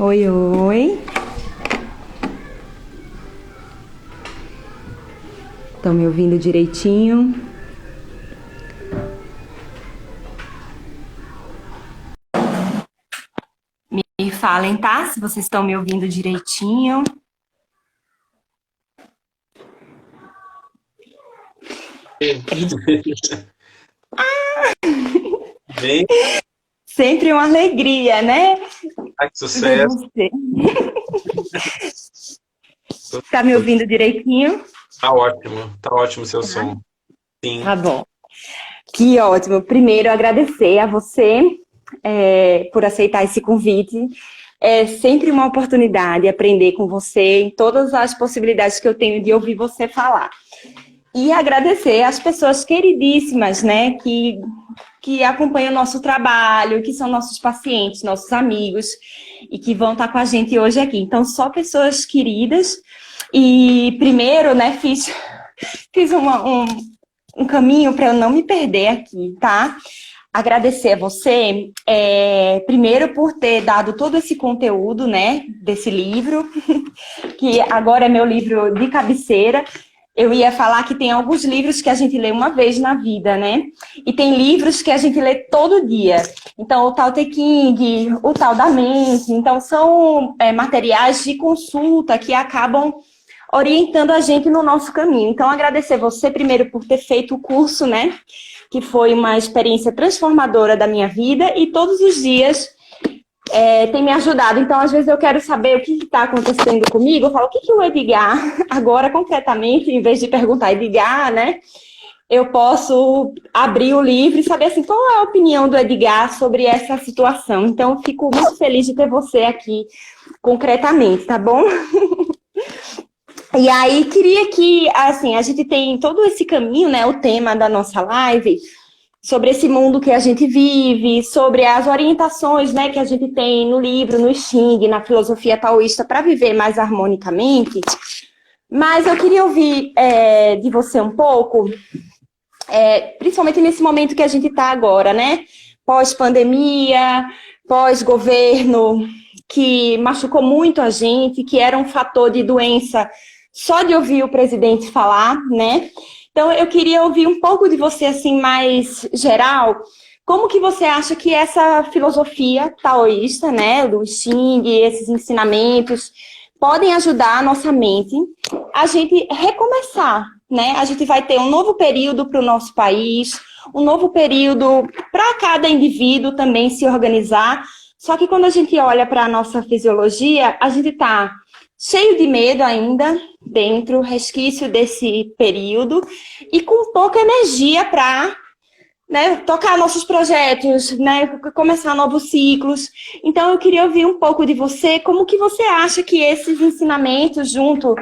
Oi, oi. Estão me ouvindo direitinho? Me falem, tá? Se vocês estão me ouvindo direitinho. Bem, Sempre uma alegria, né? que Ver sucesso. você. Tá me ouvindo direitinho? Tá ótimo o seu som. Sim, Tá bom. Que ótimo. Primeiro, agradecer a você por aceitar esse convite. É sempre uma oportunidade aprender com você em todas as possibilidades que eu tenho de ouvir você falar. E agradecer às pessoas queridíssimas, né, que acompanham o nosso trabalho, que são nossos pacientes, nossos amigos, e que vão estar com a gente hoje aqui. Então, só pessoas queridas. E primeiro, né, fiz um caminho para eu não me perder aqui, tá? Agradecer a você, primeiro por ter dado todo esse conteúdo, né, desse livro, que agora é meu livro de cabeceira. Eu ia falar que tem alguns livros que a gente lê uma vez na vida, né? E tem livros que a gente lê todo dia. Então, o Tao Te Ching, o Tal da Mente. Então, são materiais de consulta que acabam orientando a gente no nosso caminho. Então, agradecer você primeiro por ter feito o curso, né? Que foi uma experiência transformadora da minha vida e todos os dias tem me ajudado. Então, às vezes eu quero saber o que está acontecendo comigo. Eu falo, o que o Edgar, agora concretamente, em vez de perguntar Edgar, né? Eu posso abrir o livro e saber assim, qual é a opinião do Edgar sobre essa situação. Então, eu fico muito feliz de ter você aqui concretamente, tá bom? E aí, queria que, assim, a gente tem todo esse caminho, né? O tema da nossa live sobre esse mundo que a gente vive, sobre as orientações, né, que a gente tem no livro, no Xing, na filosofia taoísta para viver mais harmonicamente. Mas eu queria ouvir de você um pouco, principalmente nesse momento que a gente está agora, né? Pós-pandemia, pós-governo, que machucou muito a gente, que era um fator de doença só de ouvir o presidente falar, né? Então, eu queria ouvir um pouco de você, assim, mais geral. Como que você acha que essa filosofia taoísta, né, do Xing, esses ensinamentos, podem ajudar a nossa mente a gente recomeçar, né? A gente vai ter um novo período para o nosso país, um novo período para cada indivíduo também se organizar. Só que quando a gente olha para a nossa fisiologia, a gente está cheio de medo ainda, dentro, resquício desse período, e com pouca energia para, né, tocar nossos projetos, né, começar novos ciclos. Então, eu queria ouvir um pouco de você, como que você acha que esses ensinamentos, junto,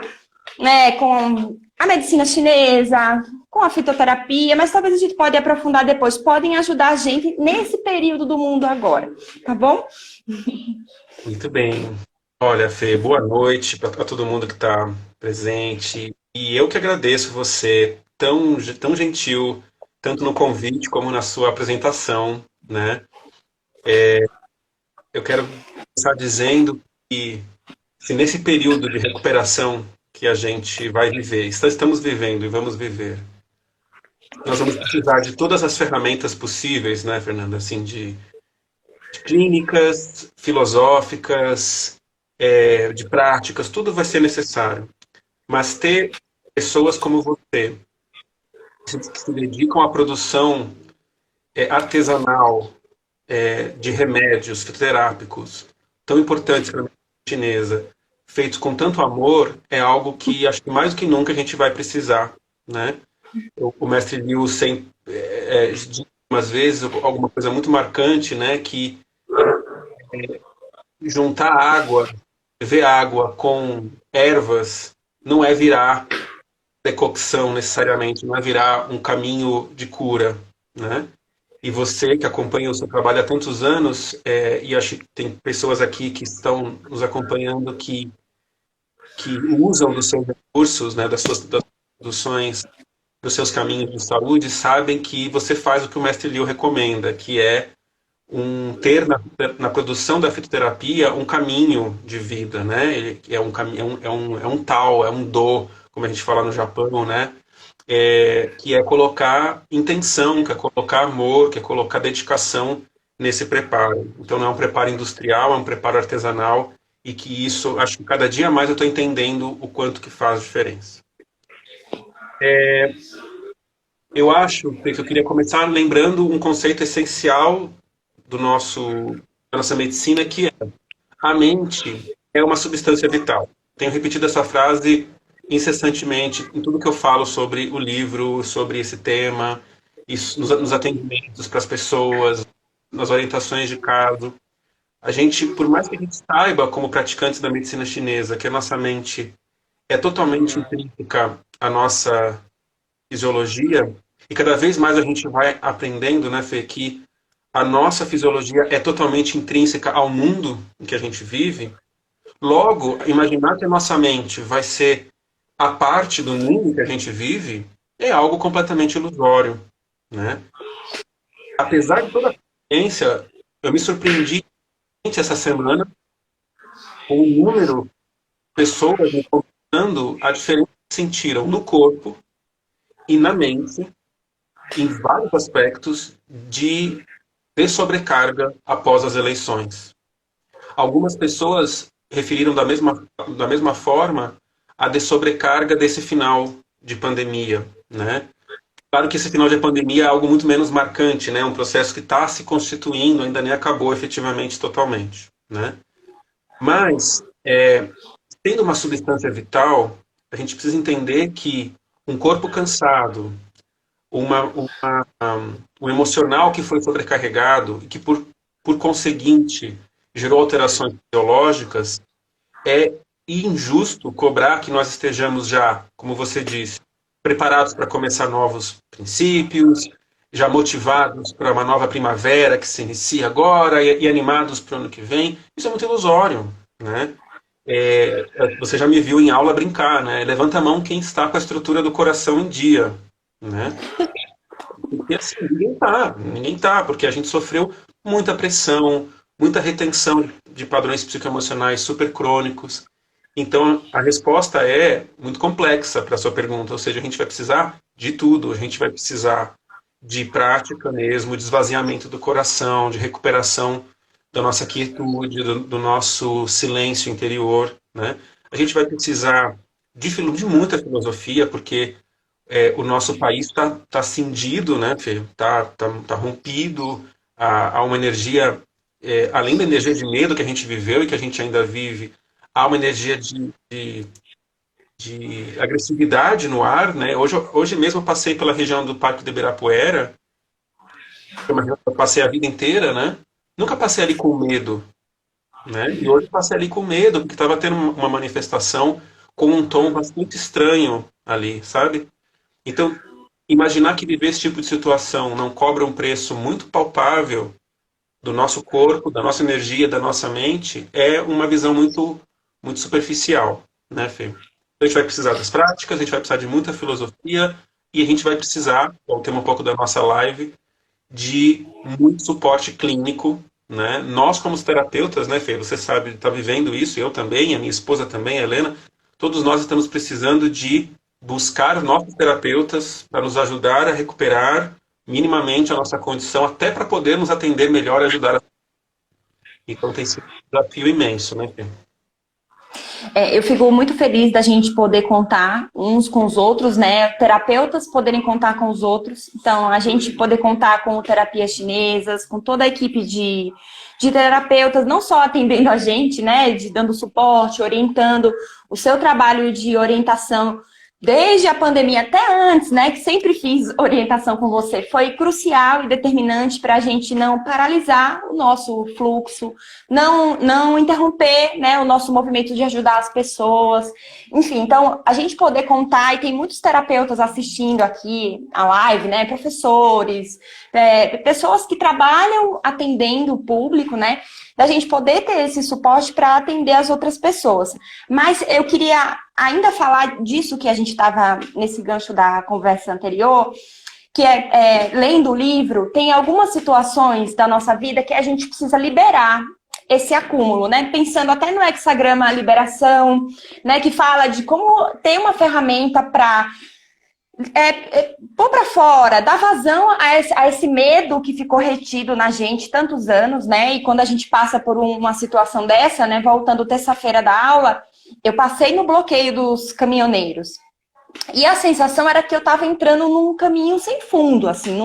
né, com a medicina chinesa, com a fitoterapia, mas talvez a gente pode aprofundar depois, podem ajudar a gente nesse período do mundo agora, tá bom? muito bem. Olha, Fê, boa noite para todo mundo que está presente. E eu que agradeço você, tão gentil, tanto no convite como na sua apresentação, né? Eu quero começar dizendo que se nesse período de recuperação que a gente vai viver, estamos vivendo e vamos viver, nós vamos precisar de todas as ferramentas possíveis, né, Fernanda? Assim, de clínicas, filosóficas, de práticas, tudo vai ser necessário. Mas ter pessoas como você, que se dedicam à produção artesanal de remédios fitoterápicos, tão importantes para a medicina chinesa, feitos com tanto amor, é algo que acho que mais do que nunca a gente vai precisar, né? O mestre Liu sempre diz umas vezes alguma coisa muito marcante, né? Que juntar água, beber água com ervas, não é virar decocção necessariamente, não é virar um caminho de cura, né? E você que acompanha o seu trabalho há tantos anos, e acho que tem pessoas aqui que estão nos acompanhando que usam dos seus recursos, né, das produções, dos seus caminhos de saúde, sabem que você faz o que o mestre Liu recomenda, que é ter na produção da fitoterapia um caminho de vida, né? Ele é um tal, é um do, como a gente fala no Japão, né? Que é colocar intenção, que é colocar amor, que é colocar dedicação nesse preparo. Então não é um preparo industrial, é um preparo artesanal, e que isso, acho que cada dia mais eu estou entendendo o quanto que faz diferença. Eu acho que eu queria começar lembrando um conceito essencial da nossa medicina, que é: a mente é uma substância vital. Tenho repetido essa frase incessantemente em tudo que eu falo sobre o livro, sobre esse tema, isso, nos atendimentos para as pessoas, nas orientações de caso. A gente, por mais que a gente saiba, como praticantes da medicina chinesa, que a nossa mente é totalmente intrínseca à nossa fisiologia, e cada vez mais a gente vai aprendendo, né, Fê, que a nossa fisiologia é totalmente intrínseca ao mundo em que a gente vive. Logo, imaginar que a nossa mente vai ser a parte do mundo que a gente vive é algo completamente ilusório, né? Apesar de toda a ciência, eu me surpreendi essa semana com o número de pessoas me contando a diferença que sentiram no corpo e na mente, em vários aspectos, de sobrecarga após as eleições. Algumas pessoas referiram da mesma forma a de sobrecarga desse final de pandemia, né? Claro que esse final de pandemia é algo muito menos marcante, né? Um processo que está se constituindo, ainda nem acabou efetivamente totalmente, né? Mas, tendo uma substância vital, a gente precisa entender que um corpo cansado, um emocional que foi sobrecarregado e que, por conseguinte, gerou alterações biológicas, é injusto cobrar que nós estejamos já, como você disse, preparados para começar novos princípios, já motivados para uma nova primavera que se inicia agora e animados para o ano que vem. Isso é muito ilusório, né? Você já me viu em aula brincar, né? Levanta a mão quem está com a estrutura do coração em dia, né? Porque assim, ninguém tá, porque a gente sofreu muita pressão, muita retenção de padrões psicoemocionais super crônicos. Então, a resposta é muito complexa para a sua pergunta, ou seja, a gente vai precisar de tudo, a gente vai precisar de prática mesmo, de esvaziamento do coração, de recuperação da nossa quietude, do nosso silêncio interior, né? A gente vai precisar de muita filosofia, porque o nosso país tá cindido, né, Fê? Tá rompido, há uma energia, além da energia de medo que a gente viveu e que a gente ainda vive, há uma energia de agressividade no ar, né? Hoje mesmo eu passei pela região do Parque do Ibirapuera, que é uma região que eu passei a vida inteira, né? Nunca passei ali com medo, né? E hoje passei ali com medo, porque estava tendo uma manifestação com um tom bastante estranho ali, sabe? Então, imaginar que viver esse tipo de situação não cobra um preço muito palpável do nosso corpo, da nossa energia, da nossa mente, é uma visão muito, muito superficial, né, Fê? Então, a gente vai precisar das práticas, a gente vai precisar de muita filosofia e a gente vai precisar, ao tema um pouco da nossa live, de muito suporte clínico, né? Nós, como terapeutas, né, Fê? Você sabe, está vivendo isso, eu também, a minha esposa também, a Helena, todos nós estamos precisando de buscar novos terapeutas para nos ajudar a recuperar minimamente a nossa condição, até para podermos atender melhor e ajudar. Então tem sido um desafio imenso, né, Fê? Eu fico muito feliz da gente poder contar uns com os outros, né? Terapeutas poderem contar com os outros. Então, a gente poder contar com terapias chinesas, com toda a equipe de terapeutas, não só atendendo a gente, né? Dando suporte, orientando o seu trabalho de orientação desde a pandemia até antes, né, que sempre fiz orientação com você, foi crucial e determinante para a gente não paralisar o nosso fluxo, não interromper, né, o nosso movimento de ajudar as pessoas. Enfim, então, a gente poder contar, e tem muitos terapeutas assistindo aqui a live, né, professores, pessoas que trabalham atendendo o público, né, da gente poder ter esse suporte para atender as outras pessoas. Mas eu queria ainda falar disso que a gente estava nesse gancho da conversa anterior, lendo o livro, tem algumas situações da nossa vida que a gente precisa liberar esse acúmulo, né? Pensando até no hexagrama liberação, né? Que fala de como ter uma ferramenta para pôr para fora, dar vazão a esse medo que ficou retido na gente tantos anos, né? E quando a gente passa por uma situação dessa, né? Voltando terça-feira da aula, eu passei no bloqueio dos caminhoneiros. E a sensação era que eu estava entrando num caminho sem fundo, assim,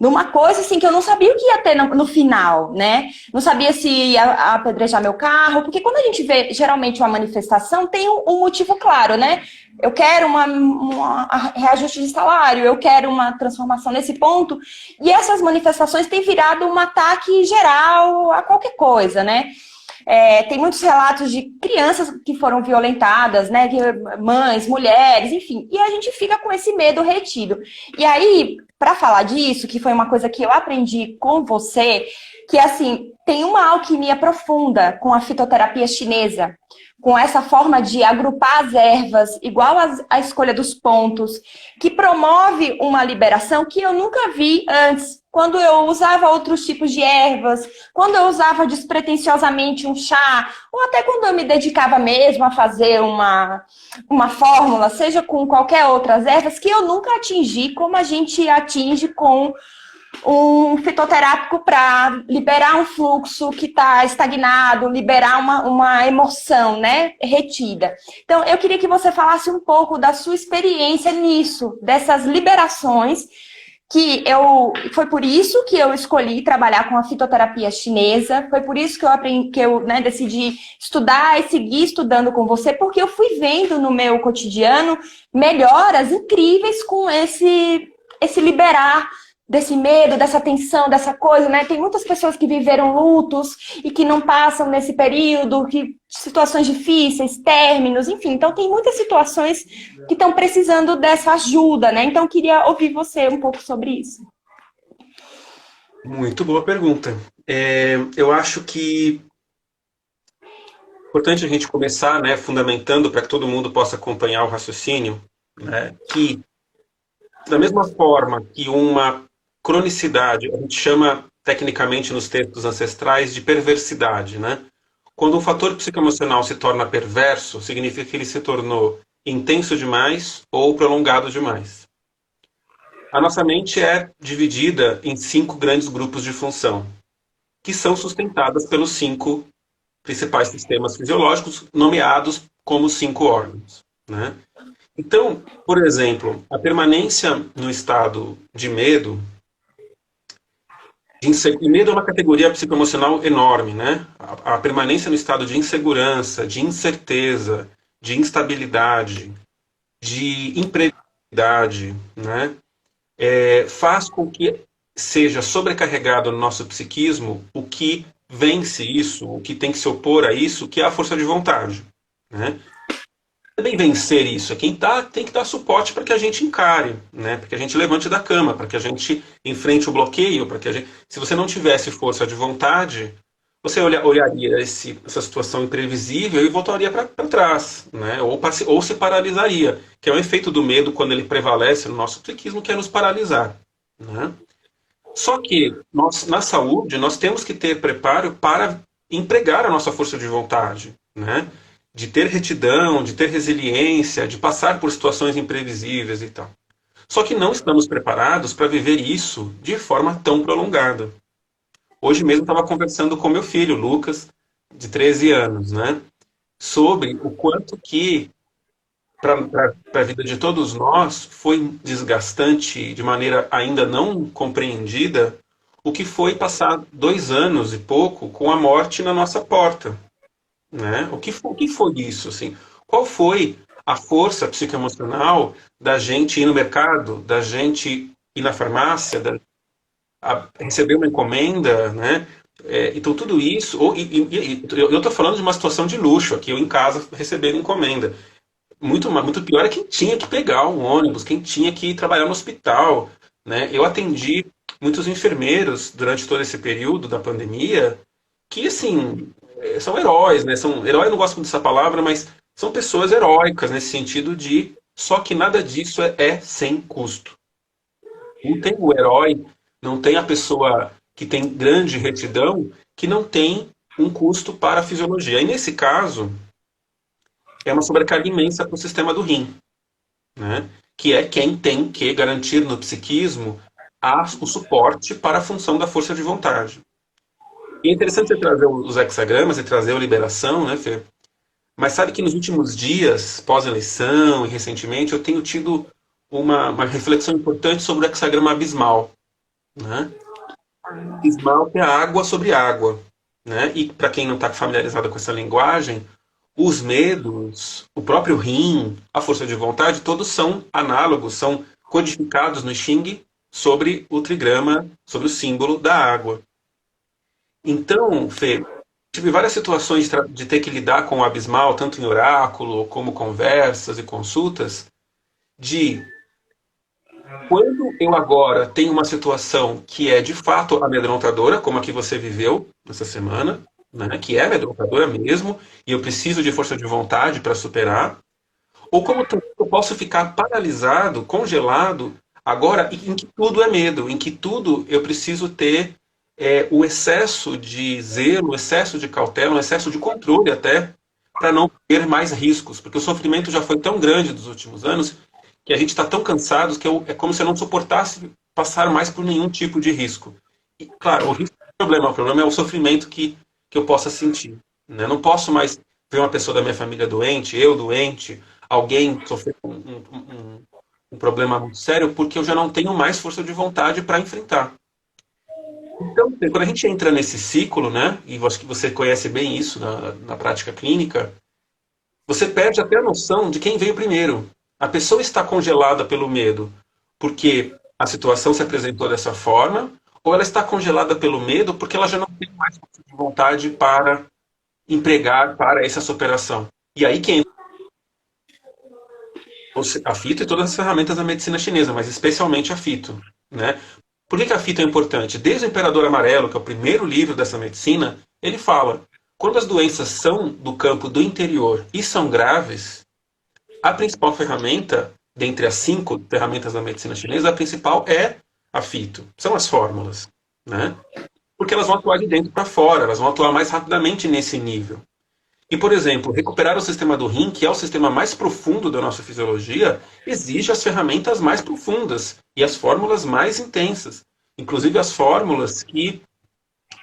numa coisa assim que eu não sabia o que ia ter no final, né? Não sabia se ia apedrejar meu carro, porque quando a gente vê geralmente uma manifestação, tem um motivo claro, né? Eu quero uma reajuste de salário, eu quero uma transformação nesse ponto, e essas manifestações têm virado um ataque geral a qualquer coisa, né? Tem muitos relatos de crianças que foram violentadas, né? Mães, mulheres, enfim. E a gente fica com esse medo retido. E aí, para falar disso, que foi uma coisa que eu aprendi com você, que assim, tem uma alquimia profunda com a fitoterapia chinesa, com essa forma de agrupar as ervas, igual a escolha dos pontos, que promove uma liberação que eu nunca vi antes. Quando eu usava outros tipos de ervas, quando eu usava despretensiosamente um chá, ou até quando eu me dedicava mesmo a fazer uma fórmula, seja com qualquer outras ervas, que eu nunca atingi como a gente atinge com um fitoterápico para liberar um fluxo que está estagnado, liberar uma emoção, né, retida. Então, eu queria que você falasse um pouco da sua experiência nisso, dessas liberações, foi por isso que eu escolhi trabalhar com a fitoterapia chinesa, foi por isso que eu aprendi, decidi estudar e seguir estudando com você, porque eu fui vendo no meu cotidiano melhoras incríveis com esse liberar desse medo, dessa tensão, dessa coisa, né? Tem muitas pessoas que viveram lutos e que não passam nesse período, situações difíceis, términos, enfim. Então, tem muitas situações que estão precisando dessa ajuda, né? Então, queria ouvir você um pouco sobre isso. Muito boa pergunta. Eu acho que é importante a gente começar, né, fundamentando para que todo mundo possa acompanhar o raciocínio, né, que da mesma forma que uma cronicidade, a gente chama tecnicamente nos textos ancestrais de perversidade, né? Quando um fator psicoemocional se torna perverso, significa que ele se tornou intenso demais ou prolongado demais. A nossa mente é dividida em 5 grandes grupos de função, que são sustentadas pelos 5 principais sistemas fisiológicos, nomeados como 5 órgãos, né? Então, por exemplo, a permanência no estado de medo. E medo é uma categoria psicoemocional enorme, né? A permanência no estado de insegurança, de incerteza, de instabilidade, de imprevisibilidade, né? Faz com que seja sobrecarregado no nosso psiquismo o que vence isso, o que tem que se opor a isso, que é a força de vontade, né? Também vencer isso, quem tem que dar suporte para que a gente encare, né? Para que a gente levante da cama, para que a gente enfrente o bloqueio, para que a gente, se você não tivesse força de vontade, você olharia essa situação imprevisível e voltaria para trás, né? Ou se paralisaria, que é o efeito do medo quando ele prevalece no nosso psiquismo, que é nos paralisar, né? Só que nós, na saúde, nós temos que ter preparo para empregar a nossa força de vontade, né? De ter retidão, de ter resiliência, de passar por situações imprevisíveis e tal. Só que não estamos preparados para viver isso de forma tão prolongada. Hoje mesmo estava conversando com meu filho, Lucas, de 13 anos, né? Sobre o quanto que, para a vida de todos nós, foi desgastante, de maneira ainda não compreendida, o que foi passar 2 anos e pouco com a morte na nossa porta. Né? O que foi isso? Assim? Qual foi a força psicoemocional da gente ir no mercado, da gente ir na farmácia, receber uma encomenda, né? Então tudo isso, eu estou falando de uma situação de luxo aqui, eu em casa recebendo encomenda. Muito pior é quem tinha que pegar um ônibus, quem tinha que ir trabalhar no hospital, né? Eu atendi muitos enfermeiros durante todo esse período da pandemia que, assim, são heróis, né? Herói, eu não gosto muito dessa palavra, mas são pessoas heróicas nesse sentido de só que nada disso é sem custo. Não tem o herói, não tem a pessoa que tem grande retidão, que não tem um custo para a fisiologia. E nesse caso, é uma sobrecarga imensa para o sistema do rim, né? Que é quem tem que garantir no psiquismo o suporte para a função da força de vontade. E é interessante você trazer os hexagramas e trazer a liberação, né, Fê? Mas sabe que nos últimos dias, pós-eleição e recentemente, eu tenho tido uma reflexão importante sobre o hexagrama abismal, né? Abismal é água sobre água, né? E para quem não está familiarizado com essa linguagem, os medos, o próprio rim, a força de vontade, todos são análogos, são codificados no Xing sobre o trigrama, sobre o símbolo da água. Então, Fê, tive várias situações de ter que lidar com o abismal, tanto em oráculo, como conversas e consultas, de quando eu agora tenho uma situação que é de fato amedrontadora, como a que você viveu essa semana, né, que é amedrontadora mesmo, e eu preciso de força de vontade para superar, ou como eu posso ficar paralisado, congelado, agora em que tudo é medo, em que tudo eu preciso ter o excesso de zelo, o excesso de cautela, o excesso de controle até, para não ter mais riscos, porque o sofrimento já foi tão grande dos últimos anos que a gente está tão cansado que é como se eu não suportasse passar mais por nenhum tipo de risco. E, claro, o risco é o problema é o sofrimento que eu possa sentir. Né? Eu não posso mais ver uma pessoa da minha família doente, eu doente, alguém sofrer um problema muito sério, porque eu já não tenho mais força de vontade para enfrentar. Então, quando a gente entra nesse ciclo, né, e acho que você conhece bem isso na prática clínica, você perde até a noção de quem veio primeiro. A pessoa está congelada pelo medo porque a situação se apresentou dessa forma, ou ela está congelada pelo medo porque ela já não tem mais força de vontade para empregar para essa superação. E aí que entra a fito e todas as ferramentas da medicina chinesa, mas especialmente a fito, né? Por que a fito é importante? Desde o Imperador Amarelo, que é o primeiro livro dessa medicina, ele fala: quando as doenças são do campo do interior e são graves, a principal ferramenta, dentre as 5 ferramentas da medicina chinesa, a principal é a fito. São as fórmulas, né? Porque elas vão atuar de dentro para fora, elas vão atuar mais rapidamente nesse nível. E, por exemplo, recuperar o sistema do rim, que é o sistema mais profundo da nossa fisiologia, exige as ferramentas mais profundas e as fórmulas mais intensas. Inclusive as fórmulas que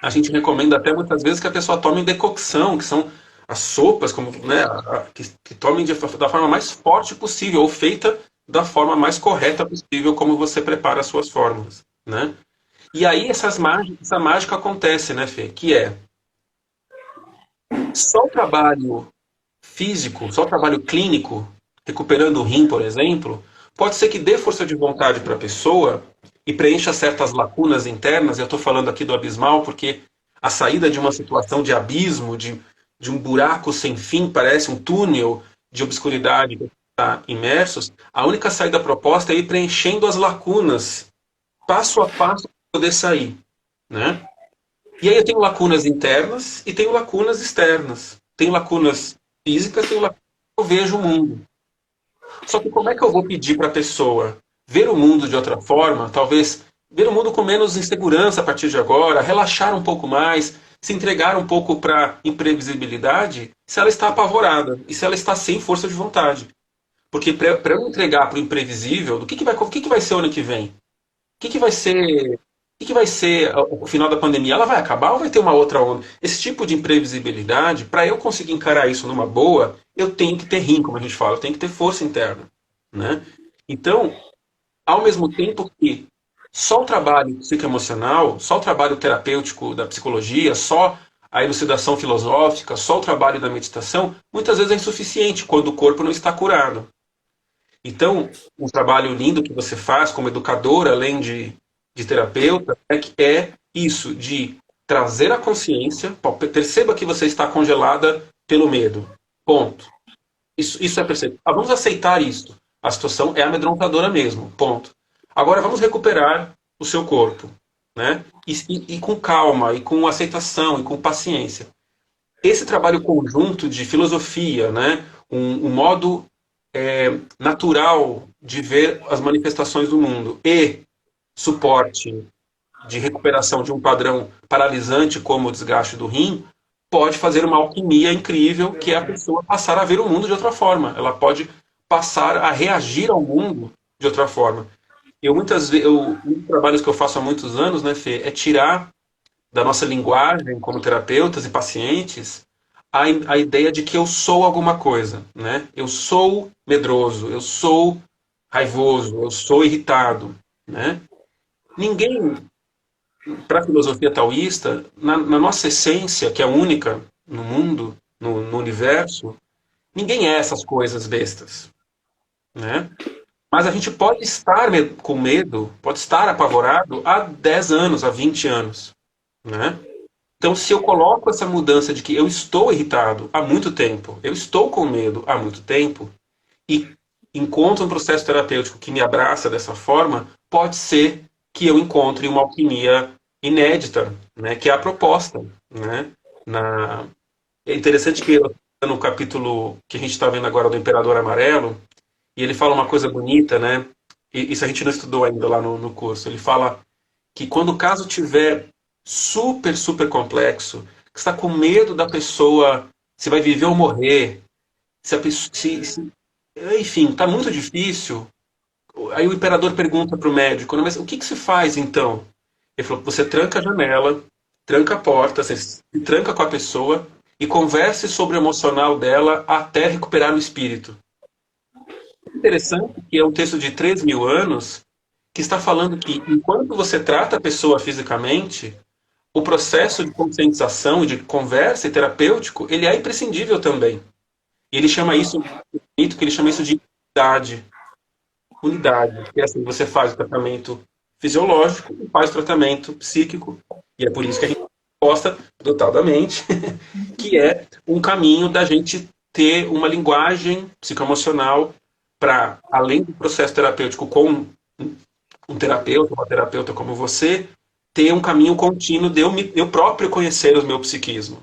a gente recomenda até muitas vezes que a pessoa tome em decocção, que são as sopas, como, né, que tomem da forma mais forte possível, ou feita da forma mais correta possível, como você prepara as suas fórmulas. Né? E aí essa mágica acontece, né, Fê? Que é só o trabalho físico, só o trabalho clínico, recuperando o rim, por exemplo, pode ser que dê força de vontade para a pessoa e preencha certas lacunas internas. Eu estou falando aqui do abismal porque a saída de uma situação de abismo, de um buraco sem fim, parece um túnel de obscuridade que está imersos, a única saída proposta é ir preenchendo as lacunas, passo a passo, para poder sair. Né? E aí eu tenho lacunas internas e tenho lacunas externas. Tenho lacunas físicas, tenho lacunas que eu vejo o mundo. Só que como é que eu vou pedir para a pessoa ver o mundo de outra forma, talvez ver o mundo com menos insegurança a partir de agora, relaxar um pouco mais, se entregar um pouco para a imprevisibilidade, se ela está apavorada e se ela está sem força de vontade? Porque para eu entregar para o imprevisível, o que vai ser o ano que vem? O que vai ser o final da pandemia? Ela vai acabar ou vai ter uma outra onda? Esse tipo de imprevisibilidade, para eu conseguir encarar isso numa boa, eu tenho que ter rim, como a gente fala, eu tenho que ter força interna. Né? Então, ao mesmo tempo que só o trabalho psicoemocional, só o trabalho terapêutico da psicologia, só a elucidação filosófica, só o trabalho da meditação, muitas vezes é insuficiente quando o corpo não está curado. Então, um trabalho lindo que você faz como educador, além de terapeuta, é isso, de trazer a consciência, perceba que você está congelada pelo medo. Ponto. Isso é perceber. Vamos aceitar isso. A situação é amedrontadora mesmo. Ponto. Agora vamos recuperar o seu corpo. Né? E com calma, e com aceitação, e com paciência. Esse trabalho conjunto de filosofia, né? um modo natural de ver as manifestações do mundo e suporte de recuperação de um padrão paralisante como o desgaste do rim, pode fazer uma alquimia incrível, que é a pessoa passar a ver o mundo de outra forma. Ela pode passar a reagir ao mundo de outra forma. Muitas vezes, um dos trabalhos que eu faço há muitos anos, né, Fê, é tirar da nossa linguagem como terapeutas e pacientes a ideia de que eu sou alguma coisa, né? Eu sou medroso, eu sou raivoso, eu sou irritado, né? Ninguém, para a filosofia taoísta, na nossa essência, que é única no mundo, no universo, ninguém é essas coisas bestas, né? Mas a gente pode estar com medo, pode estar apavorado há 10 anos, há 20 anos, né? Então, se eu coloco essa mudança de que eu estou irritado há muito tempo, eu estou com medo há muito tempo, e encontro um processo terapêutico que me abraça dessa forma, pode ser que eu encontre uma alquimia inédita, né, que é a proposta, né? É interessante que no capítulo que a gente está vendo agora do Imperador Amarelo, e ele fala uma coisa bonita, né? E isso a gente não estudou ainda lá no curso. Ele fala que quando o caso tiver super, super complexo, que está com medo da pessoa, se vai viver ou morrer, se a pessoa, enfim, está muito difícil. Aí o imperador pergunta para o médico, mas o que se faz então? Ele falou, você tranca a janela, tranca a porta, você se tranca com a pessoa e converse sobre o emocional dela até recuperar o espírito. Interessante que é um texto de 3.000 anos que está falando que enquanto você trata a pessoa fisicamente, o processo de conscientização, de conversa e terapêutico, ele é imprescindível também. E ele chama isso, que ele chama isso de unidade. Unidade, porque assim, você faz o tratamento fisiológico e faz o tratamento psíquico. E é por isso que a gente gosta do tal da mente, que é um caminho da gente ter uma linguagem psicoemocional para, além do processo terapêutico com um terapeuta, uma terapeuta como você, ter um caminho contínuo de eu próprio conhecer o meu psiquismo,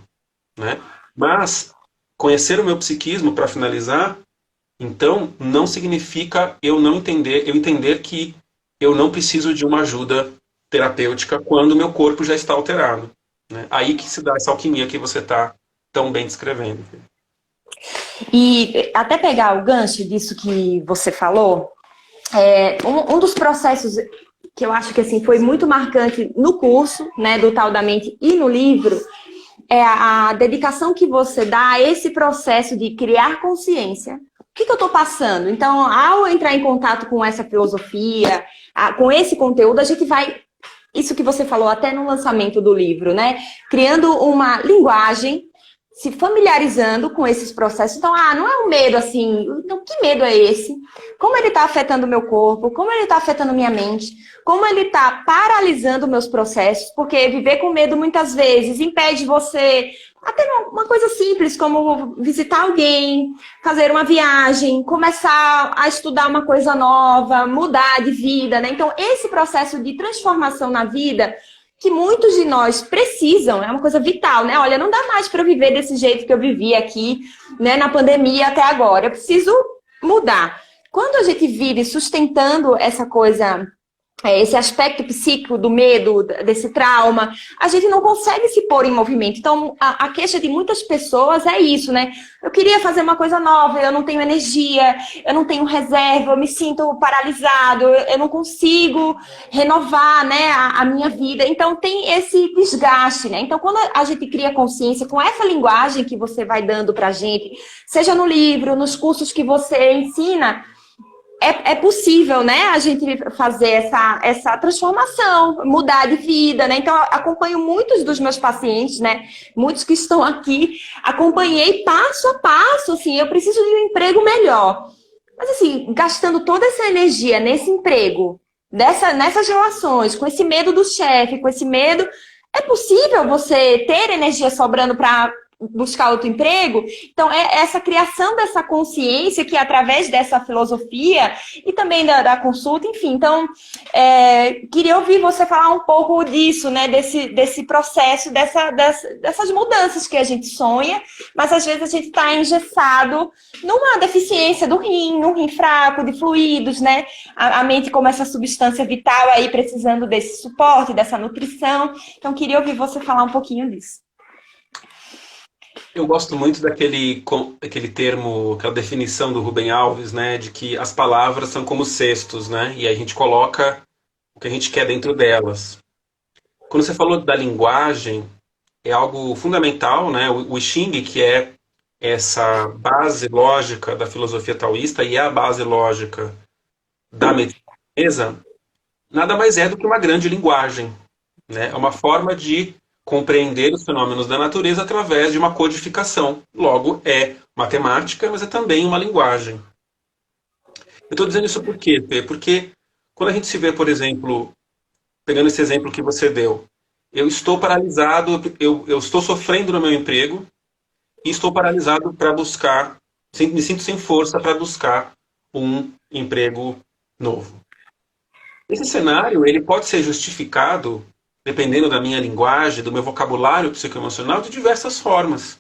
né? Mas conhecer o meu psiquismo, para finalizar, então, não significa eu entender que eu não preciso de uma ajuda terapêutica quando o meu corpo já está alterado, né? Aí que se dá essa alquimia que você está tão bem descrevendo. E até pegar o gancho disso que você falou, um dos processos que eu acho que assim, foi muito marcante no curso, né, do Tal da Mente e no livro, é a dedicação que você dá a esse processo de criar consciência. O que eu estou passando? Então, ao entrar em contato com essa filosofia, com esse conteúdo, a gente vai, isso que você falou até no lançamento do livro, né? Criando uma linguagem, se familiarizando com esses processos. Então, não é um medo assim, então que medo é esse? Como ele está afetando o meu corpo? Como ele está afetando minha mente? Como ele está paralisando meus processos? Porque viver com medo muitas vezes impede você, até uma coisa simples como visitar alguém, fazer uma viagem, começar a estudar uma coisa nova, mudar de vida, né? Então, esse processo de transformação na vida que muitos de nós precisam, é uma coisa vital, né? Olha, não dá mais para eu viver desse jeito que eu vivi aqui, né, na pandemia até agora. Eu preciso mudar. Quando a gente vive sustentando essa coisa, esse aspecto psíquico do medo, desse trauma, a gente não consegue se pôr em movimento. Então, a queixa de muitas pessoas é isso, né? Eu queria fazer uma coisa nova, eu não tenho energia, eu não tenho reserva, eu me sinto paralisado, eu não consigo renovar, né, a minha vida. Então, tem esse desgaste, né? Então, quando a gente cria consciência com essa linguagem que você vai dando pra gente, seja no livro, nos cursos que você ensina, é possível, né, a gente fazer essa transformação, mudar de vida, né? Então, eu acompanho muitos dos meus pacientes, né? Muitos que estão aqui, acompanhei passo a passo, assim, eu preciso de um emprego melhor. Mas, assim, gastando toda essa energia nesse emprego, nessas relações, com esse medo do chefe, com esse medo, é possível você ter energia sobrando para buscar outro emprego. Então, é essa criação dessa consciência que, através dessa filosofia e também da consulta, enfim. Então, queria ouvir você falar um pouco disso, né? Desse processo, dessas mudanças que a gente sonha, mas às vezes a gente está engessado numa deficiência do rim, num rim fraco, de fluidos, né? A mente como essa substância vital aí precisando desse suporte, dessa nutrição. Então, queria ouvir você falar um pouquinho disso. Eu gosto muito daquele termo, aquela definição do Rubem Alves, né, de que as palavras são como cestos, né, e a gente coloca o que a gente quer dentro delas. Quando você falou da linguagem, é algo fundamental, né, o Xing, que é essa base lógica da filosofia taoísta e é a base lógica da medicina chinesa, nada mais é do que uma grande linguagem, né, é uma forma de compreender os fenômenos da natureza através de uma codificação. Logo, é matemática, mas é também uma linguagem. Eu estou dizendo isso por quê, Fê? Porque quando a gente se vê, por exemplo, pegando esse exemplo que você deu, eu estou paralisado, eu estou sofrendo no meu emprego e estou paralisado para buscar, me sinto sem força para buscar um emprego novo. Esse cenário, ele pode ser justificado dependendo da minha linguagem, do meu vocabulário psicoemocional, de diversas formas.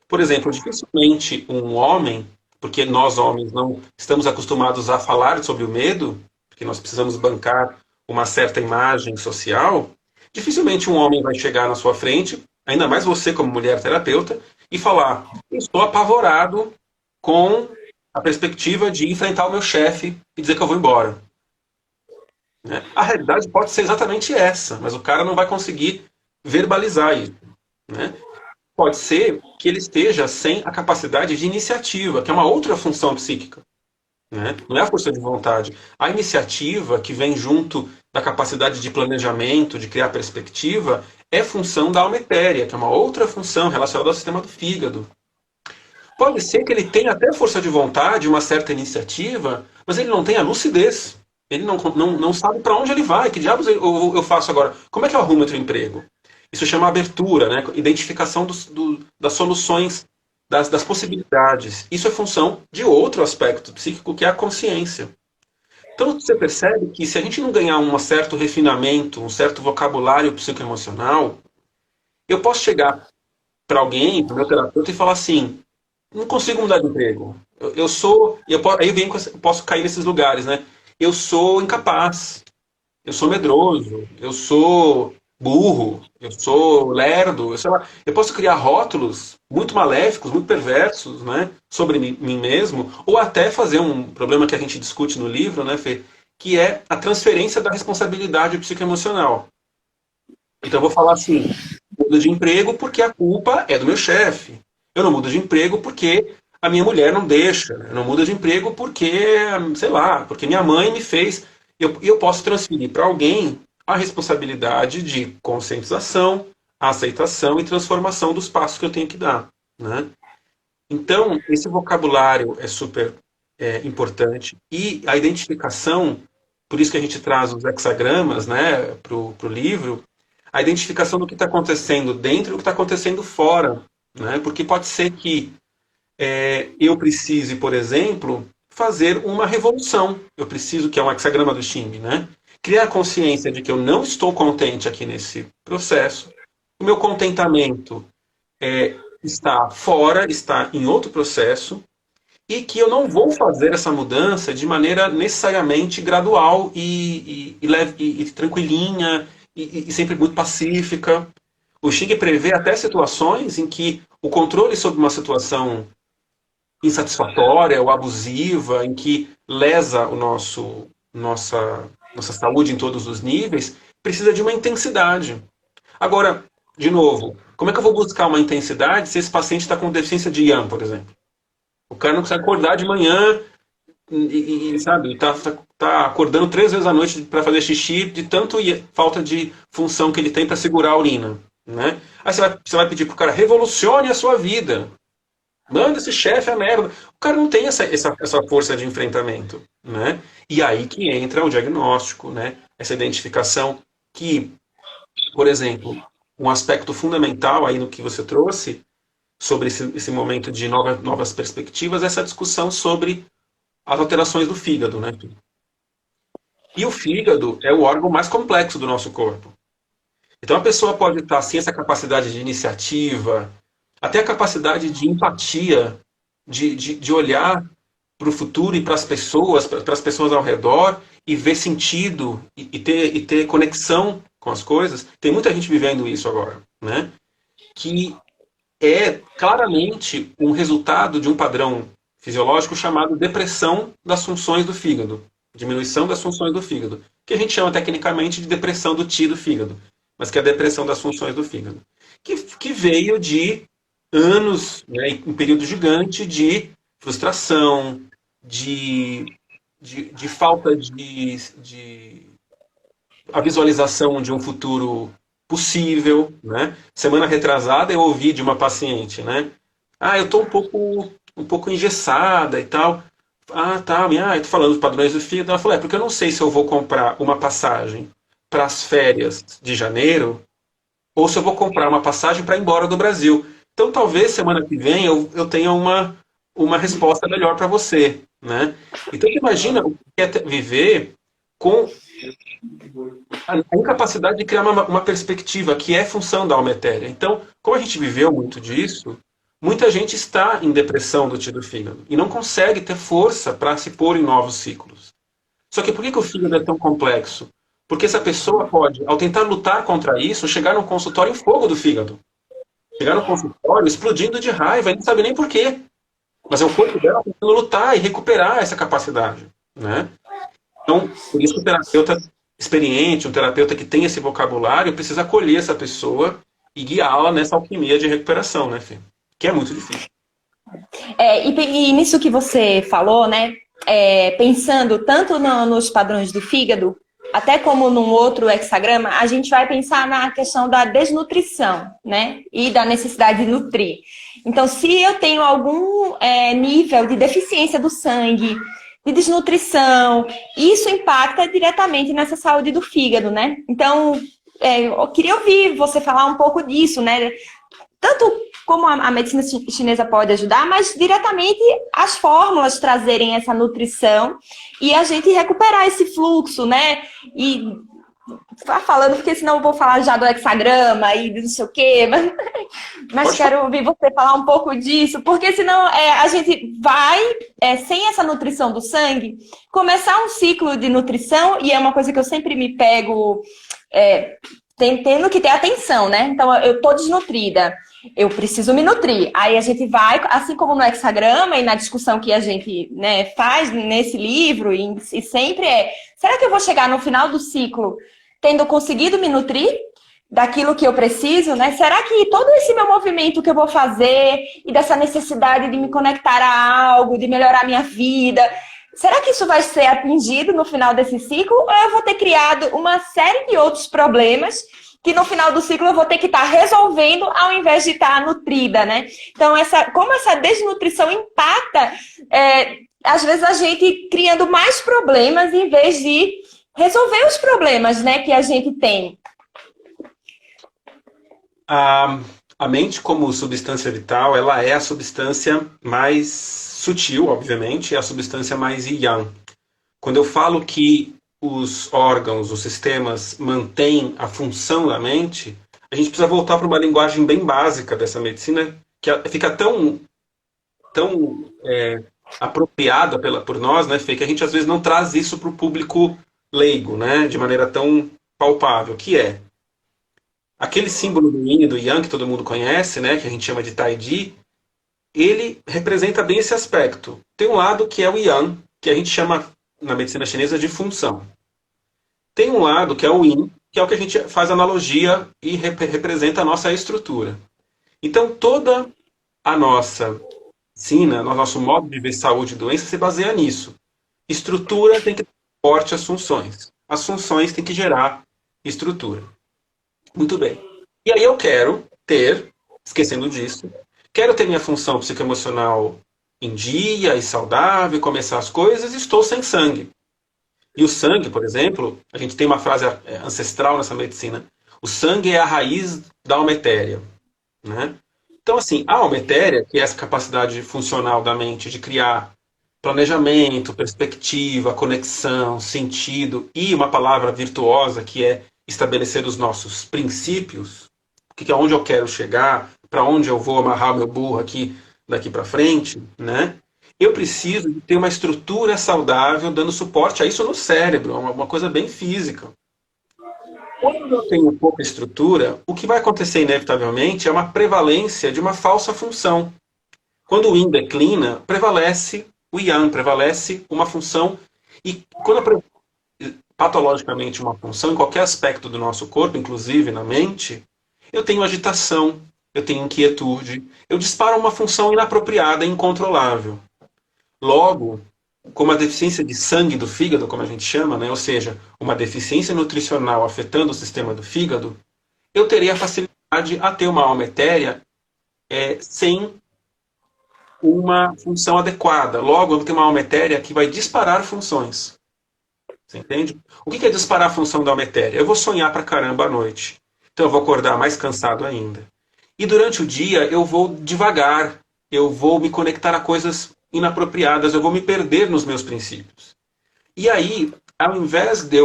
Por exemplo, dificilmente um homem, porque nós homens não estamos acostumados a falar sobre o medo, porque nós precisamos bancar uma certa imagem social, dificilmente um homem vai chegar na sua frente, ainda mais você como mulher terapeuta, e falar, eu estou apavorado com a perspectiva de enfrentar o meu chefe e dizer que eu vou embora. A realidade pode ser exatamente essa, mas o cara não vai conseguir verbalizar isso. Né? Pode ser que ele esteja sem a capacidade de iniciativa, que é uma outra função psíquica. Né? Não é a força de vontade. A iniciativa, que vem junto da capacidade de planejamento, de criar perspectiva, é função da alma etérea, que é uma outra função relacionada ao sistema do fígado. Pode ser que ele tenha até força de vontade, uma certa iniciativa, mas ele não tenha lucidez. Ele não sabe para onde ele vai, que diabos eu faço agora? Como é que eu arrumo outro emprego? Isso chama abertura, né? Identificação das soluções, das possibilidades. Isso é função de outro aspecto psíquico, que é a consciência. Então você percebe que se a gente não ganhar um certo refinamento, um certo vocabulário psicoemocional, eu posso chegar para alguém, para o meu terapeuta, e falar assim, não consigo mudar de emprego. Aí eu posso cair nesses lugares, né? Eu sou incapaz, eu sou medroso, eu sou burro, eu sou lerdo, eu posso criar rótulos muito maléficos, muito perversos, né, sobre mim mesmo, ou até fazer um problema que a gente discute no livro, né, Fê, que é a transferência da responsabilidade psicoemocional. Então eu vou falar assim, mudo de emprego porque a culpa é do meu chefe. Eu não mudo de emprego porque a minha mulher não deixa. Eu não mudo de emprego porque, sei lá, porque minha mãe me fez. Eu posso transferir para alguém a responsabilidade de conscientização, aceitação e transformação dos passos que eu tenho que dar. Né? Então, esse vocabulário é super importante. E a identificação, por isso que a gente traz os hexagramas, né, para o livro, a identificação do que está acontecendo dentro e do que está acontecendo fora. Né? Porque pode ser que eu precise, por exemplo, fazer uma revolução. Eu preciso, que é um hexagrama do Xing, né? Criar consciência de que eu não estou contente aqui nesse processo. O meu contentamento está fora, está em outro processo, e que eu não vou fazer essa mudança de maneira necessariamente gradual e tranquilinha, e sempre muito pacífica. O Xing prevê até situações em que o controle sobre uma situação insatisfatória ou abusiva, em que lesa nossa saúde em todos os níveis, precisa de uma intensidade. Agora, de novo, como é que eu vou buscar uma intensidade se esse paciente está com deficiência de Yang, por exemplo? O cara não consegue acordar de manhã sabe, tá acordando 3 vezes à noite para fazer xixi de tanto falta de função que ele tem para segurar a urina. Né? Aí você vai pedir pro cara, revolucione a sua vida. Manda esse chefe a merda. O cara não tem essa força de enfrentamento. Né? E aí que entra o diagnóstico, né? Essa identificação que, por exemplo, um aspecto fundamental aí no que você trouxe sobre esse momento de novas perspectivas, essa discussão sobre as alterações do fígado, né? E o fígado é o órgão mais complexo do nosso corpo. Então a pessoa pode estar sem essa capacidade de iniciativa, até a capacidade de empatia, de olhar para o futuro e para as pessoas ao redor e ver sentido e ter conexão com as coisas. Tem muita gente vivendo isso agora, né? Que é claramente um resultado de um padrão fisiológico chamado depressão das funções do fígado, diminuição das funções do fígado, que a gente chama tecnicamente de depressão do Ti do fígado, mas que é a depressão das funções do fígado, que veio de anos, né, um período gigante de frustração, de falta de a visualização de um futuro possível, né? Semana retrasada eu ouvi de uma paciente, né? Ah, eu tô um pouco engessada e tal. Ah, tá, eu tô falando dos padrões do fígado. Ela falou, porque eu não sei se eu vou comprar uma passagem para as férias de janeiro ou se eu vou comprar uma passagem para ir embora do Brasil. Então talvez semana que vem eu tenha uma resposta melhor para você, né? Então imagina o que é viver com a incapacidade de criar uma perspectiva que é função da alma etérea. Então, como a gente viveu muito disso, muita gente está em depressão do tio do fígado e não consegue ter força para se pôr em novos ciclos. Só que por que o fígado é tão complexo? Porque essa pessoa pode, ao tentar lutar contra isso, chegar no consultório em fogo do fígado. Chegar no consultório explodindo de raiva e não sabe nem por quê. Mas é o corpo dela tentando lutar e recuperar essa capacidade, né? Então, por isso que o terapeuta experiente, um terapeuta que tem esse vocabulário, precisa acolher essa pessoa e guiá-la nessa alquimia de recuperação, né, Fê? Que é muito difícil. E nisso que você falou, né? Pensando tanto nos padrões do fígado, até como num outro hexagrama, a gente vai pensar na questão da desnutrição, né? E da necessidade de nutrir. Então, se eu tenho algum nível de deficiência do sangue, de desnutrição, isso impacta diretamente nessa saúde do fígado, né? Então, eu queria ouvir você falar um pouco disso, né? Tanto como a medicina chinesa pode ajudar, mas diretamente as fórmulas trazerem essa nutrição e a gente recuperar esse fluxo, né? E falando, porque senão eu vou falar já do hexagrama e não sei o quê, mas quero ouvir você falar um pouco disso, porque senão a gente vai, sem essa nutrição do sangue, começar um ciclo de nutrição, e é uma coisa que eu sempre me pego tendo que ter atenção, né? Então, eu tô desnutrida, eu preciso me nutrir. Aí a gente vai, assim como no hexagrama e na discussão que a gente, né, faz nesse livro, e sempre será que eu vou chegar no final do ciclo tendo conseguido me nutrir daquilo que eu preciso, né? Será que todo esse meu movimento que eu vou fazer e dessa necessidade de me conectar a algo, de melhorar a minha vida, será que isso vai ser atingido no final desse ciclo? Ou eu vou ter criado uma série de outros problemas que no final do ciclo eu vou ter que estar resolvendo ao invés de estar nutrida, né? Então, como essa desnutrição impacta, às vezes a gente criando mais problemas em vez de resolver os problemas, né, que a gente tem. A mente, como substância vital, ela é a substância mais sutil, obviamente, é a substância mais yang. Quando eu falo que os órgãos, os sistemas mantêm a função da mente, a gente precisa voltar para uma linguagem bem básica dessa medicina, que fica tão apropriada por nós, né, Fê, que a gente às vezes não traz isso para o público leigo, né, de maneira tão palpável, que é aquele símbolo do yin e do yang que todo mundo conhece, né, que a gente chama de Taiji, ele representa bem esse aspecto. Tem um lado que é o yang, que a gente chama na medicina chinesa de função. Tem um lado que é o yin, que é o que a gente faz analogia e representa a nossa estrutura. Então toda a nossa medicina, nosso modo de ver saúde e doença se baseia nisso. Estrutura tem que suporte as funções. As funções têm que gerar estrutura. Muito bem. E aí eu quero ter, esquecendo disso, quero ter minha função psicoemocional em dia e saudável, começar as coisas, e estou sem sangue. E o sangue, por exemplo, a gente tem uma frase ancestral nessa medicina, o sangue é a raiz da alma etérea, né? Então, assim, a alma etérea, que é essa capacidade funcional da mente de criar planejamento, perspectiva, conexão, sentido e uma palavra virtuosa que é estabelecer os nossos princípios, que é onde eu quero chegar, para onde eu vou amarrar o meu burro aqui daqui para frente, né? Eu preciso de ter uma estrutura saudável dando suporte a isso no cérebro, uma coisa bem física. Quando eu tenho pouca estrutura, o que vai acontecer inevitavelmente é uma prevalência de uma falsa função. Quando o yin declina, prevalece o yang, prevalece uma função. E quando patologicamente uma função, em qualquer aspecto do nosso corpo, inclusive na mente, eu tenho agitação, eu tenho inquietude, eu disparo uma função inapropriada, incontrolável. Logo, como a deficiência de sangue do fígado, como a gente chama, né? Ou seja, uma deficiência nutricional afetando o sistema do fígado, eu teria facilidade a ter uma alma etérea sem uma função adequada. Logo, eu vou ter uma alma etérea que vai disparar funções. Você entende? O que é disparar a função da alma etérea? Eu vou sonhar pra caramba à noite. Então eu vou acordar mais cansado ainda. E durante o dia eu vou devagar, eu vou me conectar a coisas inapropriadas, eu vou me perder nos meus princípios. E aí, ao invés de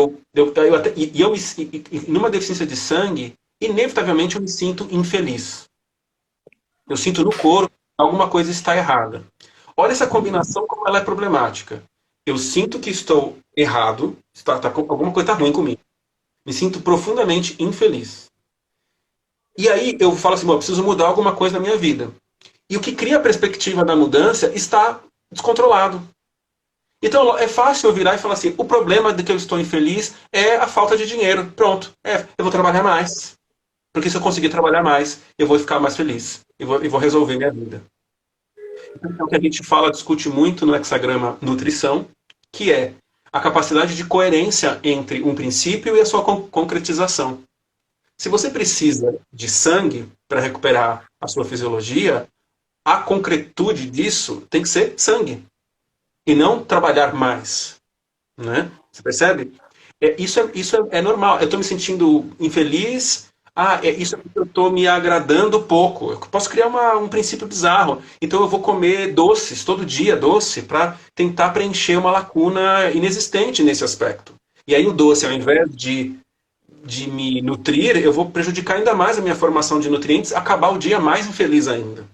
numa deficiência de sangue, inevitavelmente eu me sinto infeliz. Eu sinto no corpo que alguma coisa está errada. Olha essa combinação como ela é problemática. Eu sinto que estou errado, alguma coisa está ruim comigo. Me sinto profundamente infeliz. E aí eu falo assim, eu preciso mudar alguma coisa na minha vida. E o que cria a perspectiva da mudança está descontrolado. Então é fácil eu virar e falar assim, o problema de que eu estou infeliz é a falta de dinheiro. Pronto, eu vou trabalhar mais. Porque se eu conseguir trabalhar mais, eu vou ficar mais feliz. E vou resolver minha vida. Então o que a gente fala, discute muito no hexagrama nutrição, que é a capacidade de coerência entre um princípio e a sua concretização. Se você precisa de sangue para recuperar a sua fisiologia, a concretude disso tem que ser sangue. E não trabalhar mais. Né? Você percebe? Isso é normal. Eu estou me sentindo infeliz. Isso é porque eu estou me agradando pouco. Eu posso criar um princípio bizarro. Então eu vou comer doces, todo dia doce, para tentar preencher uma lacuna inexistente nesse aspecto. E aí o doce, ao invés de me nutrir, eu vou prejudicar ainda mais a minha formação de nutrientes, acabar o dia mais infeliz ainda.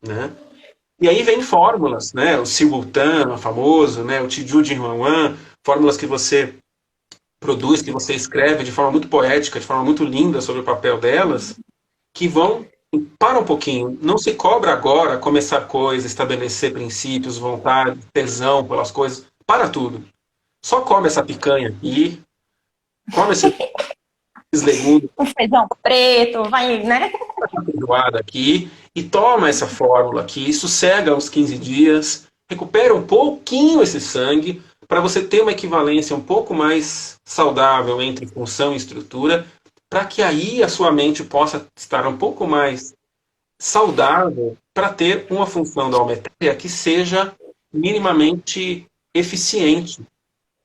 Né? E aí vem fórmulas, né? O Silbutan, famoso, né? O Tijú de Huan, fórmulas que você produz, que você escreve de forma muito poética, de forma muito linda sobre o papel delas, que vão, para um pouquinho, não se cobra agora começar coisa, estabelecer princípios, vontade, tesão pelas coisas, para tudo. Só come essa picanha aqui, come esses legumes. Um feijão preto, vai, né? Feijoada aqui, e toma essa fórmula aqui, sossega uns 15 dias, recupera um pouquinho esse sangue, para você ter uma equivalência um pouco mais saudável entre função e estrutura, para que aí a sua mente possa estar um pouco mais saudável para ter uma função da alma etérea que seja minimamente eficiente.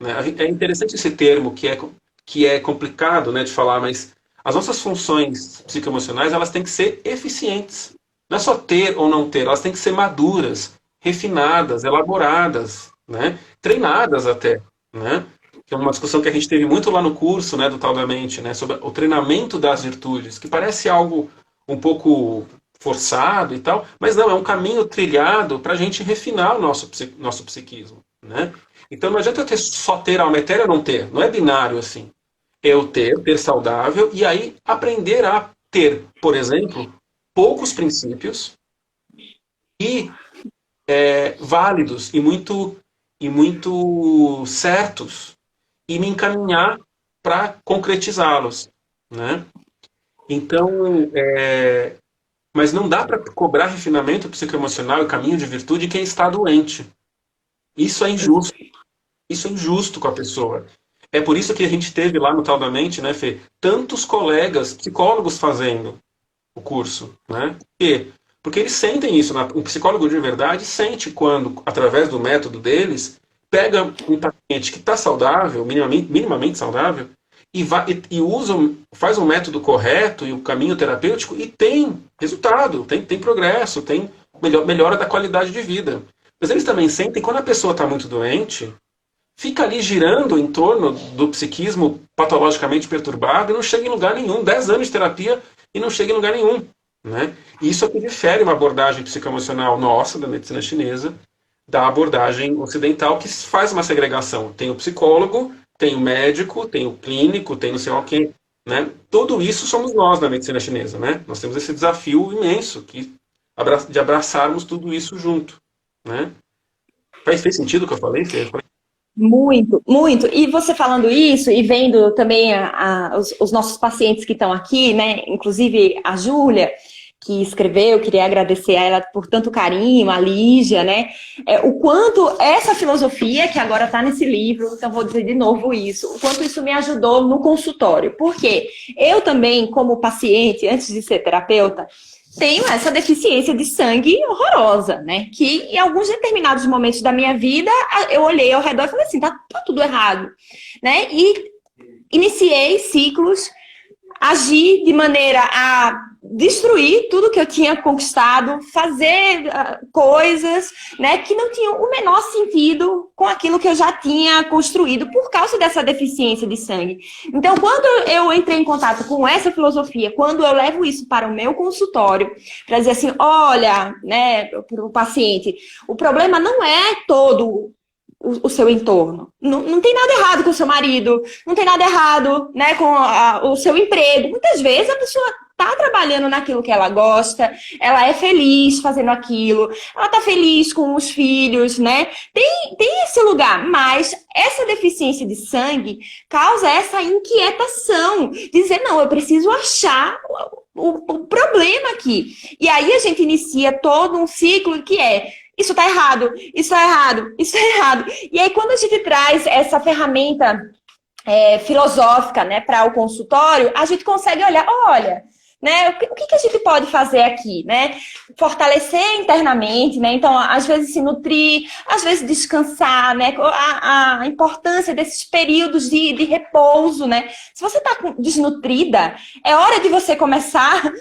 Né? É interessante esse termo que é complicado, né, de falar, mas as nossas funções psicoemocionais elas têm que ser eficientes. Não é só ter ou não ter, elas têm que ser maduras, refinadas, elaboradas, né? Treinadas até. Né? Que é uma discussão que a gente teve muito lá no curso, né, do Tal da Mente, né, sobre o treinamento das virtudes, que parece algo um pouco forçado e tal, mas não, é um caminho trilhado para a gente refinar o nosso psiquismo. Né? Então não adianta eu só ter alma etérea ou não ter, não é binário assim. Eu ter saudável, e aí aprender a ter, por exemplo, poucos princípios e válidos e muito certos, e me encaminhar para concretizá-los. Né? Então, mas não dá para cobrar refinamento psicoemocional e caminho de virtude quem está doente. Isso é injusto. Isso é injusto com a pessoa. É por isso que a gente teve lá no Tal da Mente, né, Fê, tantos colegas psicólogos fazendo o curso. Né? Porque eles sentem isso. Um psicólogo de verdade sente quando, através do método deles, pega um paciente que está saudável, minimamente saudável, e usa, faz um método correto e o caminho terapêutico e tem resultado, tem progresso, tem melhora da qualidade de vida. Mas eles também sentem, quando a pessoa está muito doente, fica ali girando em torno do psiquismo patologicamente perturbado e não chega em lugar nenhum. 10 anos de terapia e não chega em lugar nenhum. Né? E isso é que difere uma abordagem psicoemocional nossa, da medicina chinesa, da abordagem ocidental, que faz uma segregação. Tem o psicólogo, tem o médico, tem o clínico, tem não sei o quê. Né? Tudo isso somos nós na medicina chinesa. Né? Nós temos esse desafio imenso de abraçarmos tudo isso junto. Né? Fez sentido o que eu falei, Fê? Muito, muito. E você falando isso e vendo também os nossos pacientes que estão aqui, né? Inclusive a Júlia, que escreveu, queria agradecer a ela por tanto carinho, a Lígia, né? O quanto essa filosofia, que agora está nesse livro, então vou dizer de novo isso, o quanto isso me ajudou no consultório. Porque eu também, como paciente, antes de ser terapeuta, tenho essa deficiência de sangue horrorosa, né? Que em alguns determinados momentos da minha vida, eu olhei ao redor e falei assim, tá tudo errado, né? E iniciei ciclos, agi de maneira a destruir tudo que eu tinha conquistado, fazer coisas, né, que não tinham o menor sentido com aquilo que eu já tinha construído por causa dessa deficiência de sangue. Então, quando eu entrei em contato com essa filosofia, quando eu levo isso para o meu consultório, para dizer assim, olha, né, para o paciente, o problema não é todo o seu entorno. Não tem nada errado com o seu marido, não tem nada errado, né, com o seu emprego. Muitas vezes a pessoa está trabalhando naquilo que ela gosta, ela é feliz fazendo aquilo, ela está feliz com os filhos, né? Tem esse lugar, mas essa deficiência de sangue causa essa inquietação, dizer, não, eu preciso achar o problema aqui. E aí a gente inicia todo um ciclo que é isso tá errado, isso é errado, isso é errado. E aí, quando a gente traz essa ferramenta filosófica, né, para o consultório, a gente consegue olhar, olha, né, o que a gente pode fazer aqui, né? Fortalecer internamente, né? Então, às vezes se nutrir, às vezes descansar, né? A importância desses períodos de repouso, né? Se você está desnutrida, é hora de você começar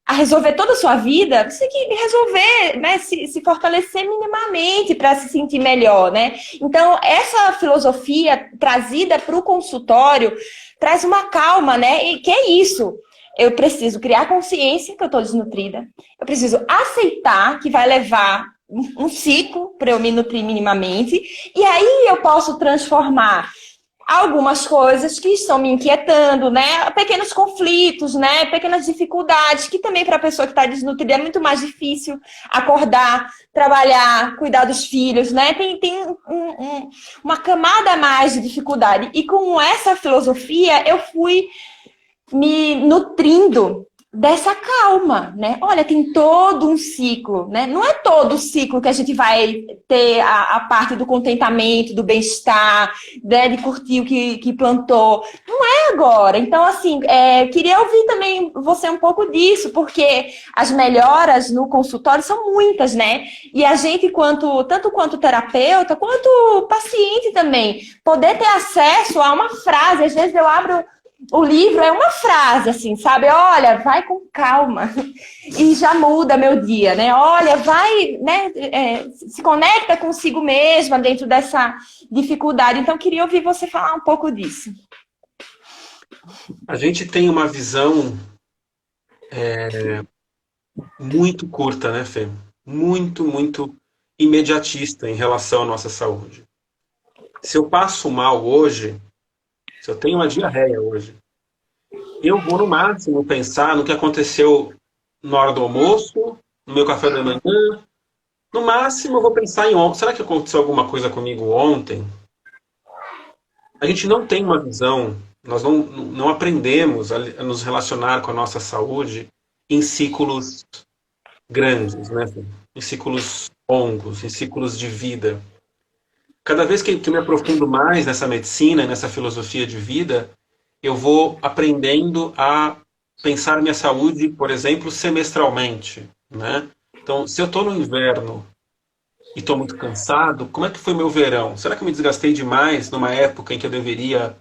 a resolver toda a sua vida, você tem que resolver, né, se fortalecer minimamente para se sentir melhor, né? Então, essa filosofia trazida para o consultório traz uma calma, né? E que é isso? Eu preciso criar consciência que eu estou desnutrida. Eu preciso aceitar que vai levar um ciclo para eu me nutrir minimamente. E aí eu posso transformar algumas coisas que estão me inquietando, né? Pequenos conflitos, né? Pequenas dificuldades, que também para a pessoa que está desnutrida é muito mais difícil acordar, trabalhar, cuidar dos filhos, né? Tem uma camada a mais de dificuldade. E com essa filosofia, eu fui me nutrindo dessa calma, né? Olha, tem todo um ciclo, né? Não é todo o ciclo que a gente vai ter a parte do contentamento, do bem-estar, né? De curtir o que plantou. Não é agora. Então, assim, queria ouvir também você um pouco disso, porque as melhoras no consultório são muitas, né? E a gente, tanto quanto terapeuta, quanto paciente também, poder ter acesso a uma frase. Às vezes eu abro o livro, é uma frase, assim, sabe? Olha, vai com calma e já muda meu dia, né? Olha, vai, né? Se conecta consigo mesma dentro dessa dificuldade. Então, queria ouvir você falar um pouco disso. A gente tem uma visão muito curta, né, Fê? Muito, muito imediatista em relação à nossa saúde. Se eu passo mal hoje, se eu tenho uma diarreia hoje, eu vou no máximo pensar no que aconteceu na hora do almoço, no meu café da manhã. No máximo eu vou pensar em ontem. Será que aconteceu alguma coisa comigo ontem? A gente não tem uma visão, nós não aprendemos a nos relacionar com a nossa saúde em ciclos grandes, né? Em ciclos longos, em ciclos de vida. Cada vez que eu me aprofundo mais nessa medicina, nessa filosofia de vida, eu vou aprendendo a pensar minha saúde, por exemplo, semestralmente, né? Então, se eu estou no inverno e estou muito cansado, como é que foi meu verão? Será que eu me desgastei demais numa época em que eu deveria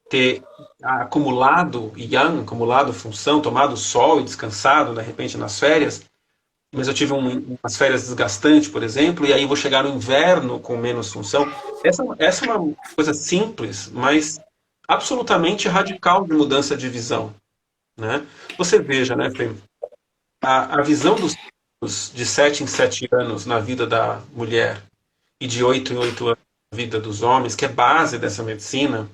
ter acumulado yang, acumulado função, tomado sol e descansado, de repente, nas férias, mas eu tive umas férias desgastantes, por exemplo, e aí vou chegar no inverno com menos função. Essa é uma coisa simples, mas absolutamente radical de mudança de visão, né? Você veja, né, Fê, a visão dos ciclos de 7 em 7 anos na vida da mulher e de 8 em 8 anos na vida dos homens, que é base dessa medicina,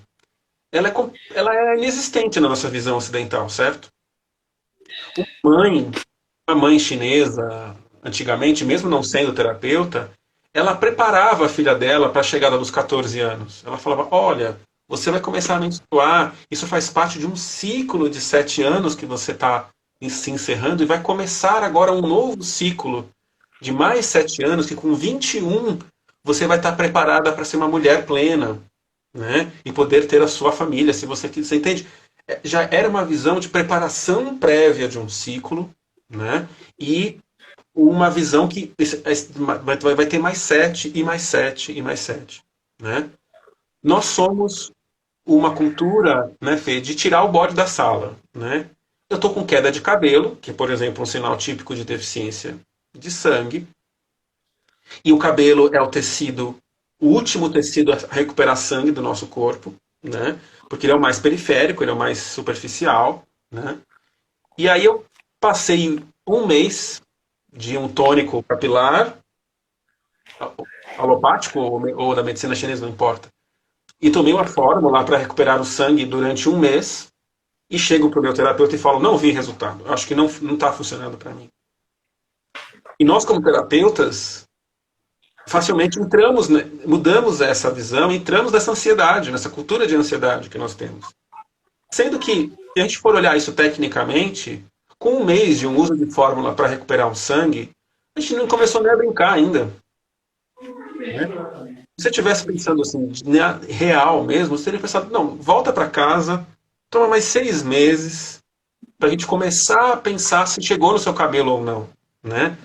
ela é inexistente na nossa visão ocidental, certo? Mãe, a mãe chinesa, antigamente, mesmo não sendo terapeuta, ela preparava a filha dela para a chegada dos 14 anos. Ela falava: olha, você vai começar a menstruar, isso faz parte de um ciclo de 7 anos que você está se encerrando, e vai começar agora um novo ciclo de mais 7 anos, que com 21 você vai estar preparada para ser uma mulher plena, né? E poder ter a sua família, se você quiser. Você entende? Já era uma visão de preparação prévia de um ciclo, né? E uma visão que vai ter mais 7 e mais 7 e mais 7, né? Nós somos uma cultura, né, Fê, de tirar o bode da sala, né? Eu estou com queda de cabelo, que, por exemplo, é um sinal típico de deficiência de sangue, e o cabelo é o tecido, o último tecido a recuperar sangue do nosso corpo, né? Porque ele é o mais periférico, ele é o mais superficial, né? E aí eu passei um mês de um tônico capilar, alopático ou da medicina chinesa, não importa, e tomei uma fórmula para recuperar o sangue durante um mês, e chego para o meu terapeuta e falo: não vi resultado, acho que não está funcionando para mim. E nós, como terapeutas, facilmente entramos, né, mudamos essa visão, entramos nessa ansiedade, nessa cultura de ansiedade que nós temos. Sendo que, se a gente for olhar isso tecnicamente, com um mês de um uso de fórmula para recuperar o sangue, a gente não começou nem a brincar ainda, né? Se você estivesse pensando assim, real mesmo, você teria pensado: não, volta para casa, toma mais 6 meses, para a gente começar a pensar se chegou no seu cabelo ou não, né?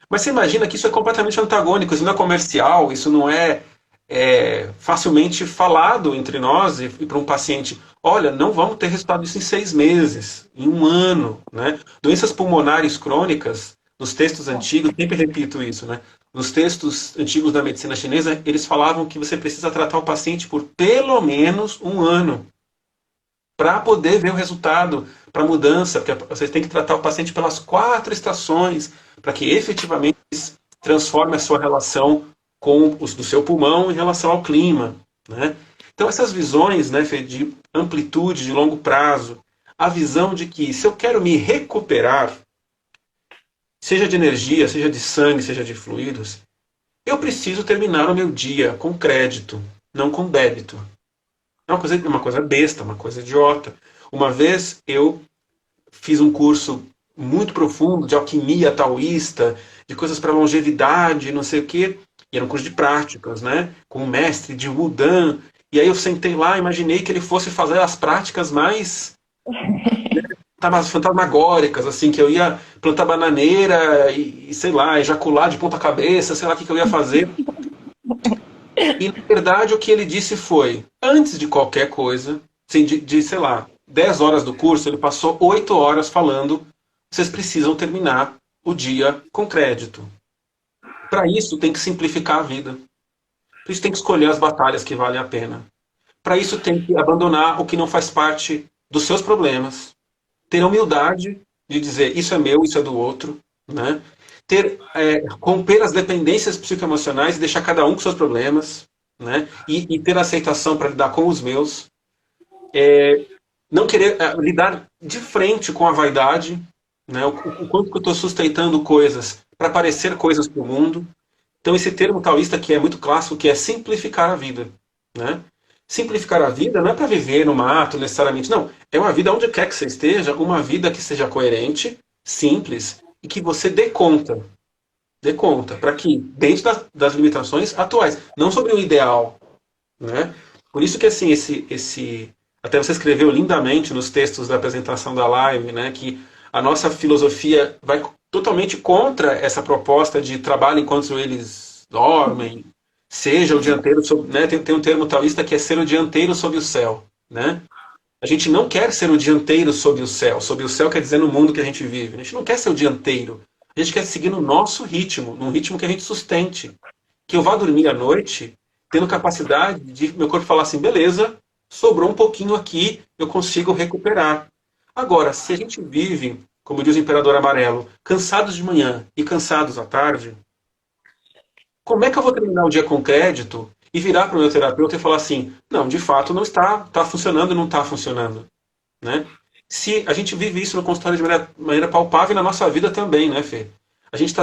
Mas você imagina que isso é completamente antagônico, isso não é comercial, isso não é, facilmente falado entre nós e para um paciente: olha, não vamos ter resultado disso em 6 meses, em um ano, né? Doenças pulmonares crônicas, nos textos antigos, sempre repito isso, né? Nos textos antigos da medicina chinesa, eles falavam que você precisa tratar o paciente por pelo menos um ano para poder ver o resultado, para mudança, porque você tem que tratar o paciente pelas 4 estações, para que efetivamente transforme a sua relação com o do seu pulmão em relação ao clima, né? Então essas visões, né, Fê, de amplitude, de longo prazo, a visão de que se eu quero me recuperar, seja de energia, seja de sangue, seja de fluidos, eu preciso terminar o meu dia com crédito, não com débito. É uma coisa besta, uma coisa idiota. Uma vez eu fiz um curso muito profundo de alquimia taoísta, de coisas para longevidade, não sei o quê, e era um curso de práticas, né? Com o mestre de Wudan. E aí eu sentei lá, imaginei que ele fosse fazer as práticas mais fantasmagóricas, assim, que eu ia plantar bananeira e sei lá, ejacular de ponta cabeça, sei lá o que eu ia fazer. E, na verdade, o que ele disse foi: antes de qualquer coisa, assim, sei lá, 10 horas do curso, ele passou 8 horas falando: vocês precisam terminar o dia com crédito. Para isso, tem que simplificar a vida. Para isso, tem que escolher as batalhas que valem a pena. Para isso, tem que abandonar o que não faz parte dos seus problemas. Ter a humildade de dizer: isso é meu, isso é do outro, né? Romper as dependências psicoemocionais e deixar cada um com seus problemas, né? E ter aceitação para lidar com os meus. Não querer lidar de frente com a vaidade, né? O quanto que eu estou sustentando coisas para parecer coisas para o mundo. Então esse termo taoísta que é muito clássico, que é simplificar a vida, né? Simplificar a vida não é para viver no mato necessariamente, não. É uma vida onde quer que você esteja, uma vida que seja coerente, simples, e que você dê conta. Dê conta, para que, dentro das limitações atuais, não sobre o ideal, né? Por isso que, assim, até você escreveu lindamente nos textos da apresentação da live, né, que a nossa filosofia vai totalmente contra essa proposta de trabalho enquanto eles dormem, seja o dianteiro, né? Tem um termo taoísta que é ser o dianteiro sob o céu, né? A gente não quer ser o dianteiro sob o céu. Sob o céu quer dizer no mundo que a gente vive. A gente não quer ser o dianteiro. A gente quer seguir no nosso ritmo, num ritmo que a gente sustente. Que eu vá dormir à noite tendo capacidade de meu corpo falar assim, beleza, sobrou um pouquinho aqui, eu consigo recuperar. Agora, se a gente vive, como diz o Imperador Amarelo, cansados de manhã e cansados à tarde, como é que eu vou terminar o dia com crédito e virar para o meu terapeuta e falar assim, não, de fato não está funcionando, não está funcionando, né? Se a gente vive isso no consultório de maneira palpável e na nossa vida também, né, Fê? A gente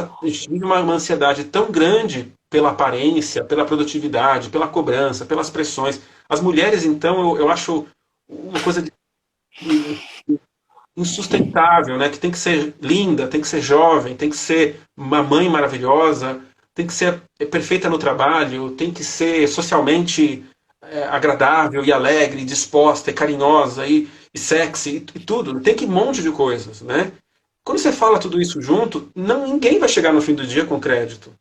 vive uma ansiedade tão grande pela aparência, pela produtividade, pela cobrança, pelas pressões. As mulheres, então, eu acho uma coisa insustentável, né? Que tem que ser linda, tem que ser jovem, tem que ser uma mãe maravilhosa, tem que ser perfeita no trabalho, tem que ser socialmente agradável e alegre, disposta e carinhosa e sexy e tudo. Tem que um monte de coisas, né? Quando você fala tudo isso junto, não, ninguém vai chegar no fim do dia com crédito,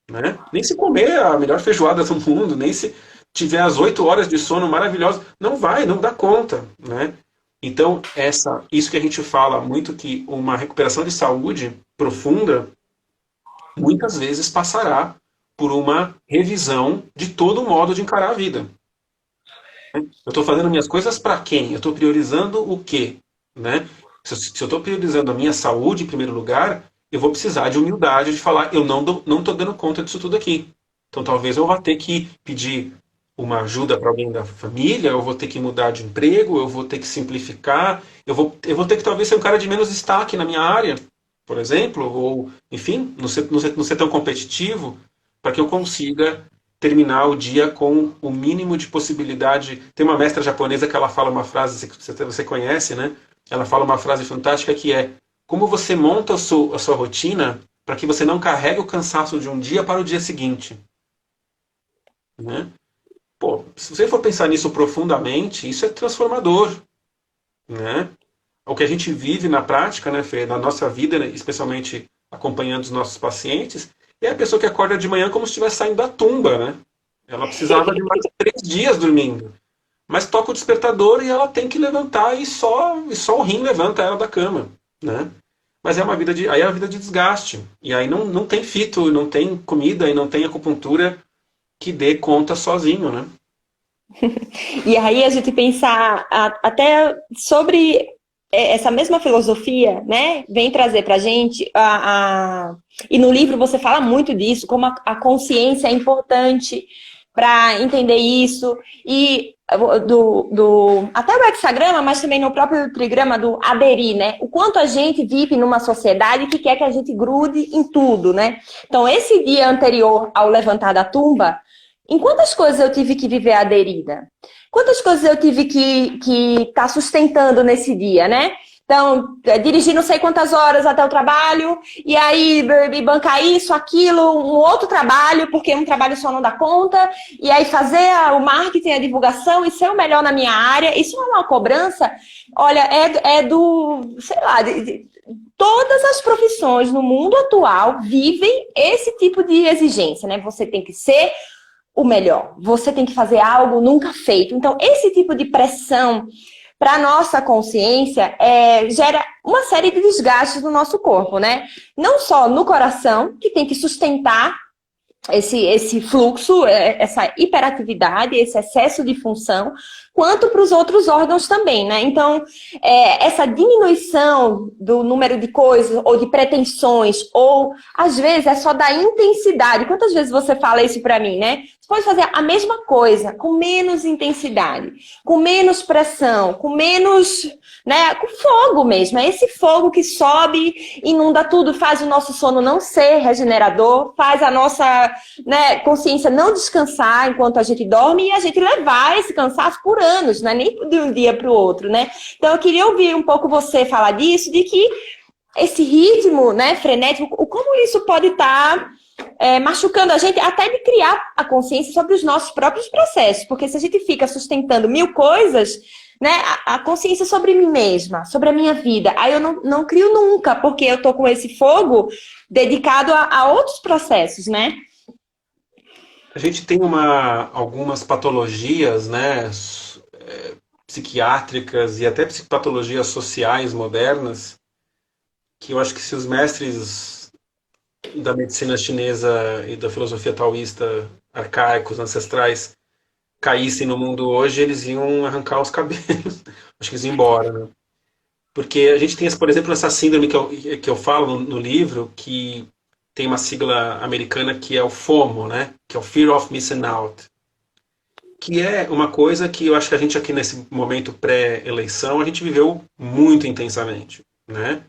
né? Nem se comer a melhor feijoada do mundo, nem se tiver as 8 horas de sono maravilhosas, não vai, não dá conta, né? Então, isso que a gente fala muito, que uma recuperação de saúde profunda, muitas vezes passará por uma revisão de todo o modo de encarar a vida. Eu estou fazendo minhas coisas para quem? Eu estou priorizando o quê? Né? Se eu estou priorizando a minha saúde em primeiro lugar, eu vou precisar de humildade de falar, eu não estou dando conta disso tudo aqui. Então talvez eu vá ter que pedir uma ajuda para alguém da família, eu vou ter que mudar de emprego, eu vou ter que simplificar, eu vou ter que talvez ser um cara de menos destaque na minha área, por exemplo, ou, enfim, não ser tão competitivo, para que eu consiga terminar o dia com o mínimo de possibilidade. Tem uma mestra japonesa que ela fala uma frase que você conhece, né? Ela fala uma frase fantástica que é: como você monta a sua rotina para que você não carregue o cansaço de um dia para o dia seguinte, né? Pô, se você for pensar nisso profundamente, isso é transformador, né? O que a gente vive na prática, né, Fê, na nossa vida, né, especialmente acompanhando os nossos pacientes, é a pessoa que acorda de manhã como se estivesse saindo da tumba, né? Ela precisava de mais 3 dias dormindo. Mas toca o despertador e ela tem que levantar e só o rim levanta ela da cama, né? Mas aí é uma vida de desgaste. E aí não tem fito, não tem comida e não tem acupuntura que dê conta sozinho, né? E aí a gente pensar até sobre essa mesma filosofia, né, vem trazer para a gente, e no livro você fala muito disso, como a consciência é importante para entender isso, e até o hexagrama, mas também no próprio trigrama do aderir, né, o quanto a gente vive numa sociedade que quer que a gente grude em tudo, né. Então, esse dia anterior ao levantar da tumba, em quantas coisas eu tive que viver aderida? Quantas coisas eu tive que estar sustentando nesse dia, né? Então, dirigir não sei quantas horas até o trabalho, e aí bancar isso, aquilo, um outro trabalho, porque um trabalho só não dá conta, e aí fazer o marketing, a divulgação e ser o melhor na minha área, isso não é uma cobrança? Olha, sei lá, todas as profissões no mundo atual vivem esse tipo de exigência, né? Você tem que ser o melhor. Você tem que fazer algo nunca feito. Então, esse tipo de pressão para a nossa consciência gera uma série de desgastes no nosso corpo, né? Não só no coração, que tem que sustentar esse fluxo, essa hiperatividade, esse excesso de função, quanto para os outros órgãos também, né? Então, essa diminuição do número de coisas ou de pretensões, ou às vezes é só da intensidade. Quantas vezes você fala isso para mim, né? Você pode fazer a mesma coisa com menos intensidade, com menos pressão, com menos, né, com fogo mesmo. É esse fogo que sobe, inunda tudo, faz o nosso sono não ser regenerador, faz a nossa, né, consciência não descansar enquanto a gente dorme e a gente levar esse cansaço por anos, não é nem de um dia para o outro, né? Então eu queria ouvir um pouco você falar disso, de que esse ritmo, né, frenético, como isso pode estar machucando a gente, até de criar a consciência sobre os nossos próprios processos, porque se a gente fica sustentando 1000 coisas, né, a consciência sobre mim mesma, sobre a minha vida, aí eu não crio nunca, porque eu tô com esse fogo dedicado a outros processos, né? A gente tem algumas patologias, né, psiquiátricas e até psicopatologias sociais modernas, que eu acho que se os mestres da medicina chinesa e da filosofia taoísta arcaicos, ancestrais, caíssem no mundo hoje, eles iam arrancar os cabelos. Acho que eles iam embora, né? Porque a gente tem, por exemplo, essa síndrome que eu falo no livro, que tem uma sigla americana que é o FOMO, né? Que é o Fear of Missing Out. Que é uma coisa que eu acho que a gente aqui nesse momento pré-eleição, a gente viveu muito intensamente, né?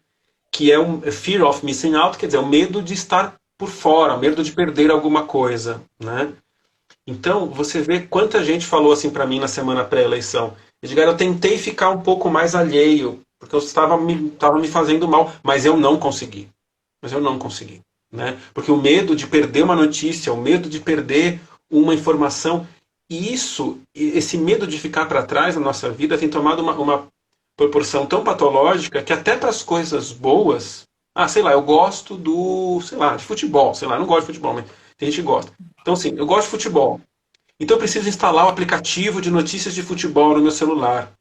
Que é um Fear of Missing Out, quer dizer, o medo de estar por fora, o medo de perder alguma coisa, né? Então, você vê quanta gente falou assim para mim na semana pré-eleição. Edgar, eu tentei ficar um pouco mais alheio, porque eu estava me fazendo mal, mas eu não consegui. Mas eu não consegui, né? Porque o medo de perder uma notícia, o medo de perder uma informação, e esse medo de ficar para trás na nossa vida tem tomado uma proporção tão patológica que até para as coisas boas, sei lá, eu gosto sei lá, de futebol, sei lá, eu não gosto de futebol, mas tem gente que gosta. Então, assim, eu gosto de futebol. Então eu preciso instalar o aplicativo de notícias de futebol no meu celular.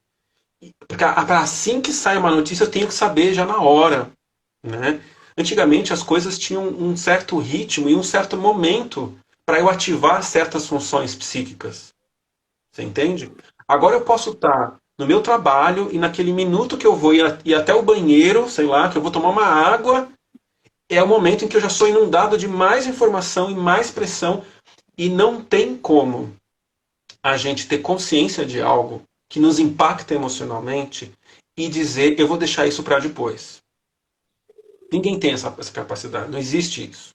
Porque assim que sai uma notícia, eu tenho que saber já na hora, né? Antigamente as coisas tinham um certo ritmo e um certo momento para eu ativar certas funções psíquicas. Você entende? Agora eu posso estar no meu trabalho e naquele minuto que eu vou ir até o banheiro, sei lá, que eu vou tomar uma água, é o momento em que eu já sou inundado de mais informação e mais pressão e não tem como a gente ter consciência de algo que nos impacta emocionalmente e dizer, eu vou deixar isso para depois. Ninguém tem essa capacidade, não existe isso.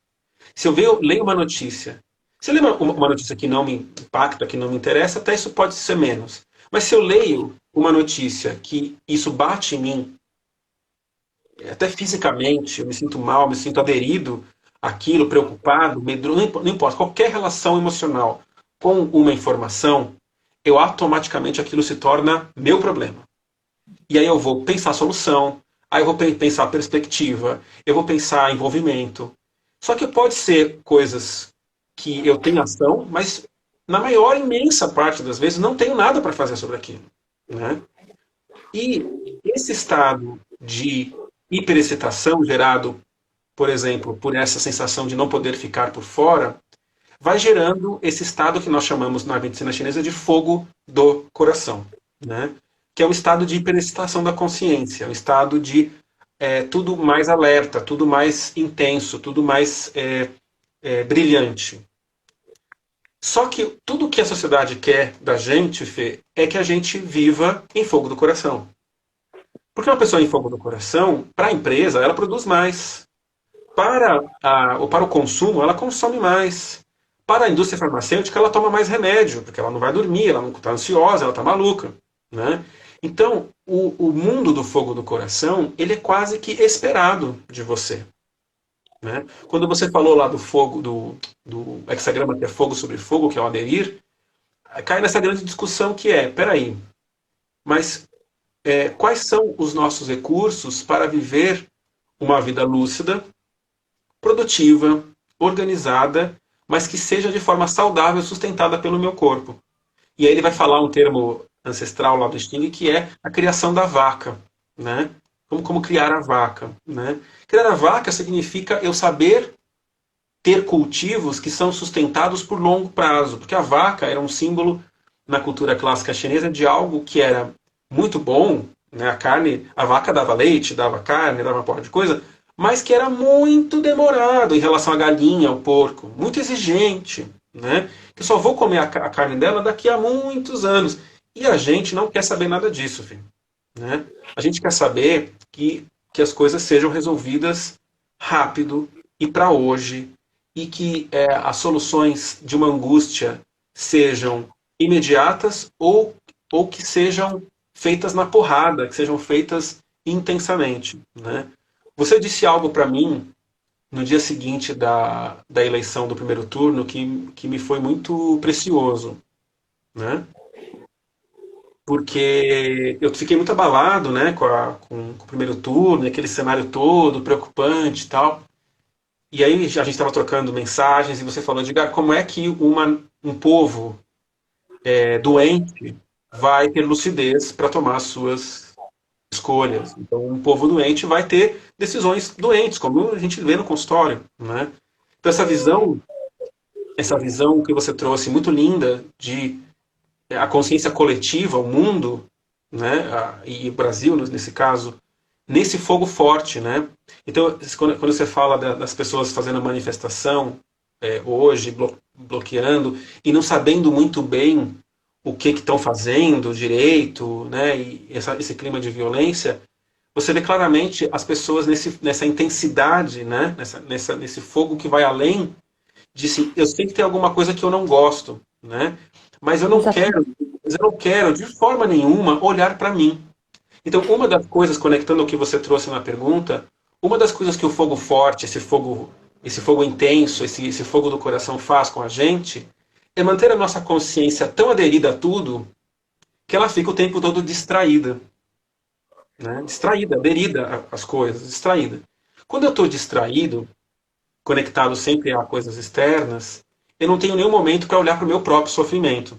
Se eu leio uma notícia, se eu leio uma notícia que não me impacta, que não me interessa, até isso pode ser menos. Mas se eu leio uma notícia que isso bate em mim, até fisicamente, eu me sinto mal, me sinto aderido àquilo, preocupado, medroso, não importa, qualquer relação emocional com uma informação, eu automaticamente aquilo se torna meu problema. E aí eu vou pensar solução, aí eu vou pensar perspectiva, eu vou pensar envolvimento. Só que pode ser coisas que eu tenho ação, mas na maior, imensa parte das vezes não tenho nada para fazer sobre aquilo, né? E esse estado de hiperexcitação gerado, por exemplo, por essa sensação de não poder ficar por fora, vai gerando esse estado que nós chamamos na medicina chinesa de fogo do coração, né? Que é um estado de hiperexcitação da consciência, um estado de tudo mais alerta, tudo mais intenso, tudo mais brilhante. Só que tudo que a sociedade quer da gente, Fê, é que a gente viva em fogo do coração. Porque uma pessoa em fogo do coração, para a empresa, ela produz mais. Para o consumo, ela consome mais. Para a indústria farmacêutica, ela toma mais remédio, porque ela não vai dormir, ela não está ansiosa, ela está maluca, né? Então, o mundo do fogo do coração, ele é quase que esperado de você, né? Quando você falou lá do fogo, do hexagrama que é fogo sobre fogo, que é o aderir, cai nessa grande discussão que peraí, mas quais são os nossos recursos para viver uma vida lúcida, produtiva, organizada, mas que seja de forma saudável, sustentada pelo meu corpo. E aí ele vai falar um termo ancestral lá do Sting, que é a criação da vaca, né? Como criar a vaca, né? Criar a vaca significa eu saber ter cultivos que são sustentados por longo prazo, porque a vaca era um símbolo na cultura clássica chinesa de algo que era muito bom, né? A vaca dava leite, dava carne, dava uma porra de coisa, mas que era muito demorado em relação à galinha, ao porco, muito exigente, né? Que eu só vou comer a carne dela daqui a muitos anos. E a gente não quer saber nada disso, filho, né? A gente quer saber que as coisas sejam resolvidas rápido e para hoje, e que as soluções de uma angústia sejam imediatas ou que sejam feitas na porrada, que sejam feitas intensamente, né? Você disse algo para mim no dia seguinte da eleição do primeiro turno que me foi muito precioso, né? Porque eu fiquei muito abalado, né, com o primeiro turno, aquele cenário todo preocupante e tal. E aí a gente estava trocando mensagens e você falou, Edgar, como é que um povo doente vai ter lucidez para tomar as suas escolhas. Então, um povo doente vai ter decisões doentes, como a gente vê no consultório, né? Então, essa visão que você trouxe, muito linda, de a consciência coletiva, o mundo, né, e o Brasil, nesse caso, nesse fogo forte, né? Então, quando você fala das pessoas fazendo a manifestação hoje, bloqueando, e não sabendo muito bem o que estão fazendo direito, né, e esse clima de violência, você vê claramente as pessoas nessa intensidade, né, nesse fogo que vai além de assim, eu sei que tem alguma coisa que eu não gosto, né, mas eu não quero de forma nenhuma olhar para mim. Então, uma das coisas, conectando o que você trouxe na pergunta, uma das coisas que o fogo forte, esse fogo intenso, esse fogo do coração faz com a gente, é manter a nossa consciência tão aderida a tudo que ela fica o tempo todo distraída. Né? Distraída, aderida às coisas, distraída. Quando eu estou distraído, conectado sempre a coisas externas, eu não tenho nenhum momento para olhar para o meu próprio sofrimento.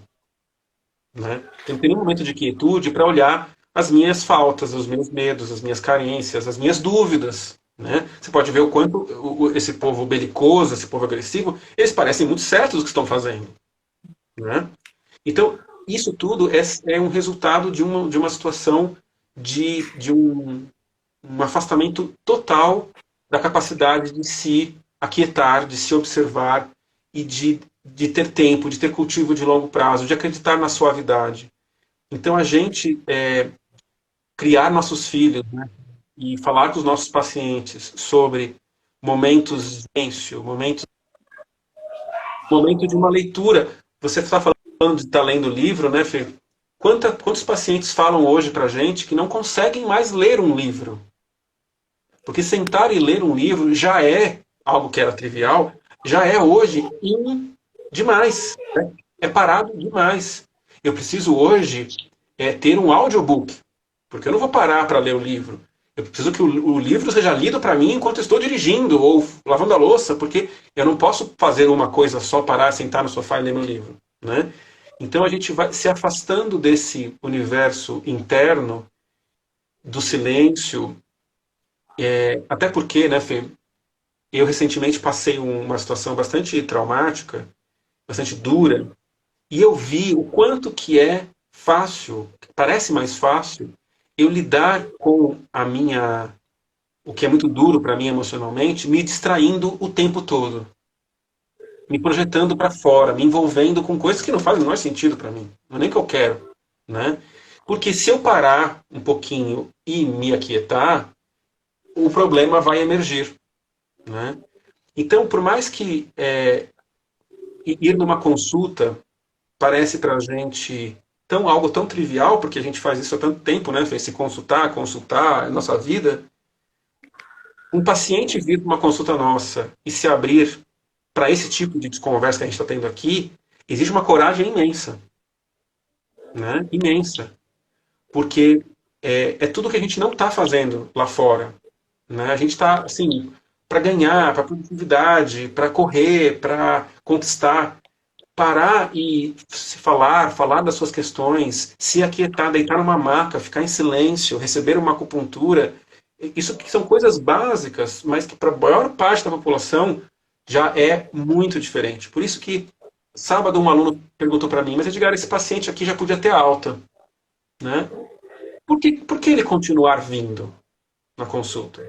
Né? Eu não tenho nenhum momento de quietude para olhar as minhas faltas, os meus medos, as minhas carências, as minhas dúvidas. Né? Você pode ver o quanto esse povo belicoso, esse povo agressivo, eles parecem muito certos do que estão fazendo. Né? Então, isso tudo é um resultado de uma situação de um afastamento total da capacidade de se aquietar, de se observar e de ter tempo, de ter cultivo de longo prazo, de acreditar na suavidade. Então, a gente criar nossos filhos, né, e falar com os nossos pacientes sobre momentos de silêncio, momento de uma leitura. Você está falando de estar lendo livro, né, Fê? Quantos pacientes falam hoje para a gente que não conseguem mais ler um livro? Porque sentar e ler um livro já é algo que era trivial, já é hoje demais. Né? É parado demais. Eu preciso hoje ter um audiobook, porque eu não vou parar para ler o livro. Eu preciso que o livro seja lido para mim enquanto estou dirigindo ou lavando a louça, porque eu não posso fazer uma coisa só, parar, sentar no sofá e ler meu livro. Né? Então a gente vai se afastando desse universo interno, do silêncio, até porque, né, Fê, eu recentemente passei uma situação bastante traumática, bastante dura, e eu vi o quanto que é fácil, parece mais fácil, eu lidar com o que é muito duro para mim emocionalmente, me distraindo o tempo todo, me projetando para fora, me envolvendo com coisas que não fazem o menor sentido para mim, não é nem que eu quero, né? Porque se eu parar um pouquinho e me aquietar, o problema vai emergir, né? Então, por mais que ir numa consulta parece para a gente algo tão trivial, porque a gente faz isso há tanto tempo, né? Se consultar, é nossa vida. Um paciente vir para uma consulta nossa e se abrir para esse tipo de conversa que a gente está tendo aqui, exige uma coragem imensa. Né? Imensa. Porque é tudo que a gente não está fazendo lá fora. Né? A gente está, assim, para ganhar, para produtividade, para correr, para conquistar. Parar e se falar das suas questões, se aquietar, deitar numa maca, ficar em silêncio, receber uma acupuntura, isso que são coisas básicas, mas que para a maior parte da população já é muito diferente. Por isso que sábado um aluno perguntou para mim, mas Edgar, esse paciente aqui já podia ter alta, né? Por que ele continuar vindo na consulta?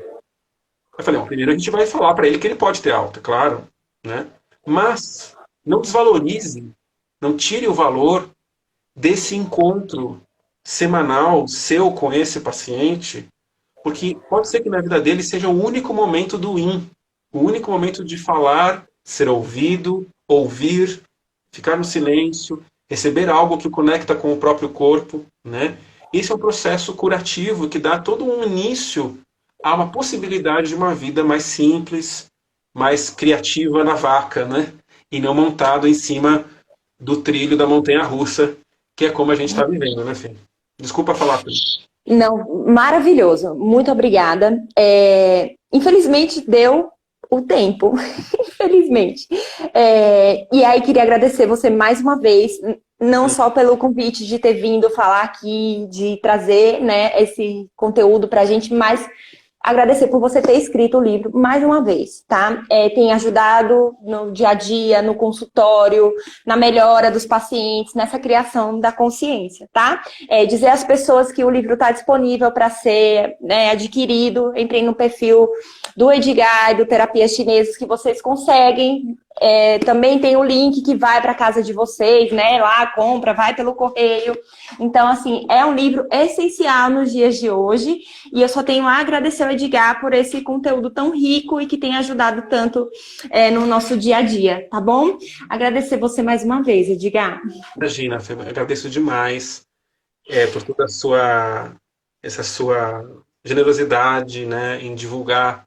Eu falei, primeiro a gente vai falar para ele que ele pode ter alta, claro, né? Mas não desvalorize, não tire o valor desse encontro semanal seu com esse paciente, porque pode ser que na vida dele seja o único momento do o único momento de falar, ser ouvido, ouvir, ficar no silêncio, receber algo que o conecta com o próprio corpo, né? Esse é um processo curativo que dá todo um início a uma possibilidade de uma vida mais simples, mais criativa na vaca, né? E não montado em cima do trilho da montanha-russa, que é como a gente está vivendo, né, Fê? Desculpa falar, Fê. Não, maravilhoso. Muito obrigada. Infelizmente deu o tempo. Infelizmente. E aí queria agradecer você mais uma vez. não só pelo convite de ter vindo falar aqui, de trazer, né, esse conteúdo para a gente, mas agradecer por você ter escrito o livro mais uma vez, tá? Tem ajudado no dia a dia, no consultório, na melhora dos pacientes, nessa criação da consciência, tá? Dizer às pessoas que o livro está disponível para ser, né, adquirido, entrem no perfil do Edgar e do Terapias Chinesas que vocês conseguem. Também tem o link que vai para casa de vocês, né? Lá, compra, vai pelo correio. Então, assim, é um livro essencial nos dias de hoje e eu só tenho a agradecer ao Edgar por esse conteúdo tão rico e que tem ajudado tanto no nosso dia a dia, tá bom? Agradecer você mais uma vez, Edgar. Imagina, Fê, eu agradeço demais por toda essa sua generosidade, né, em divulgar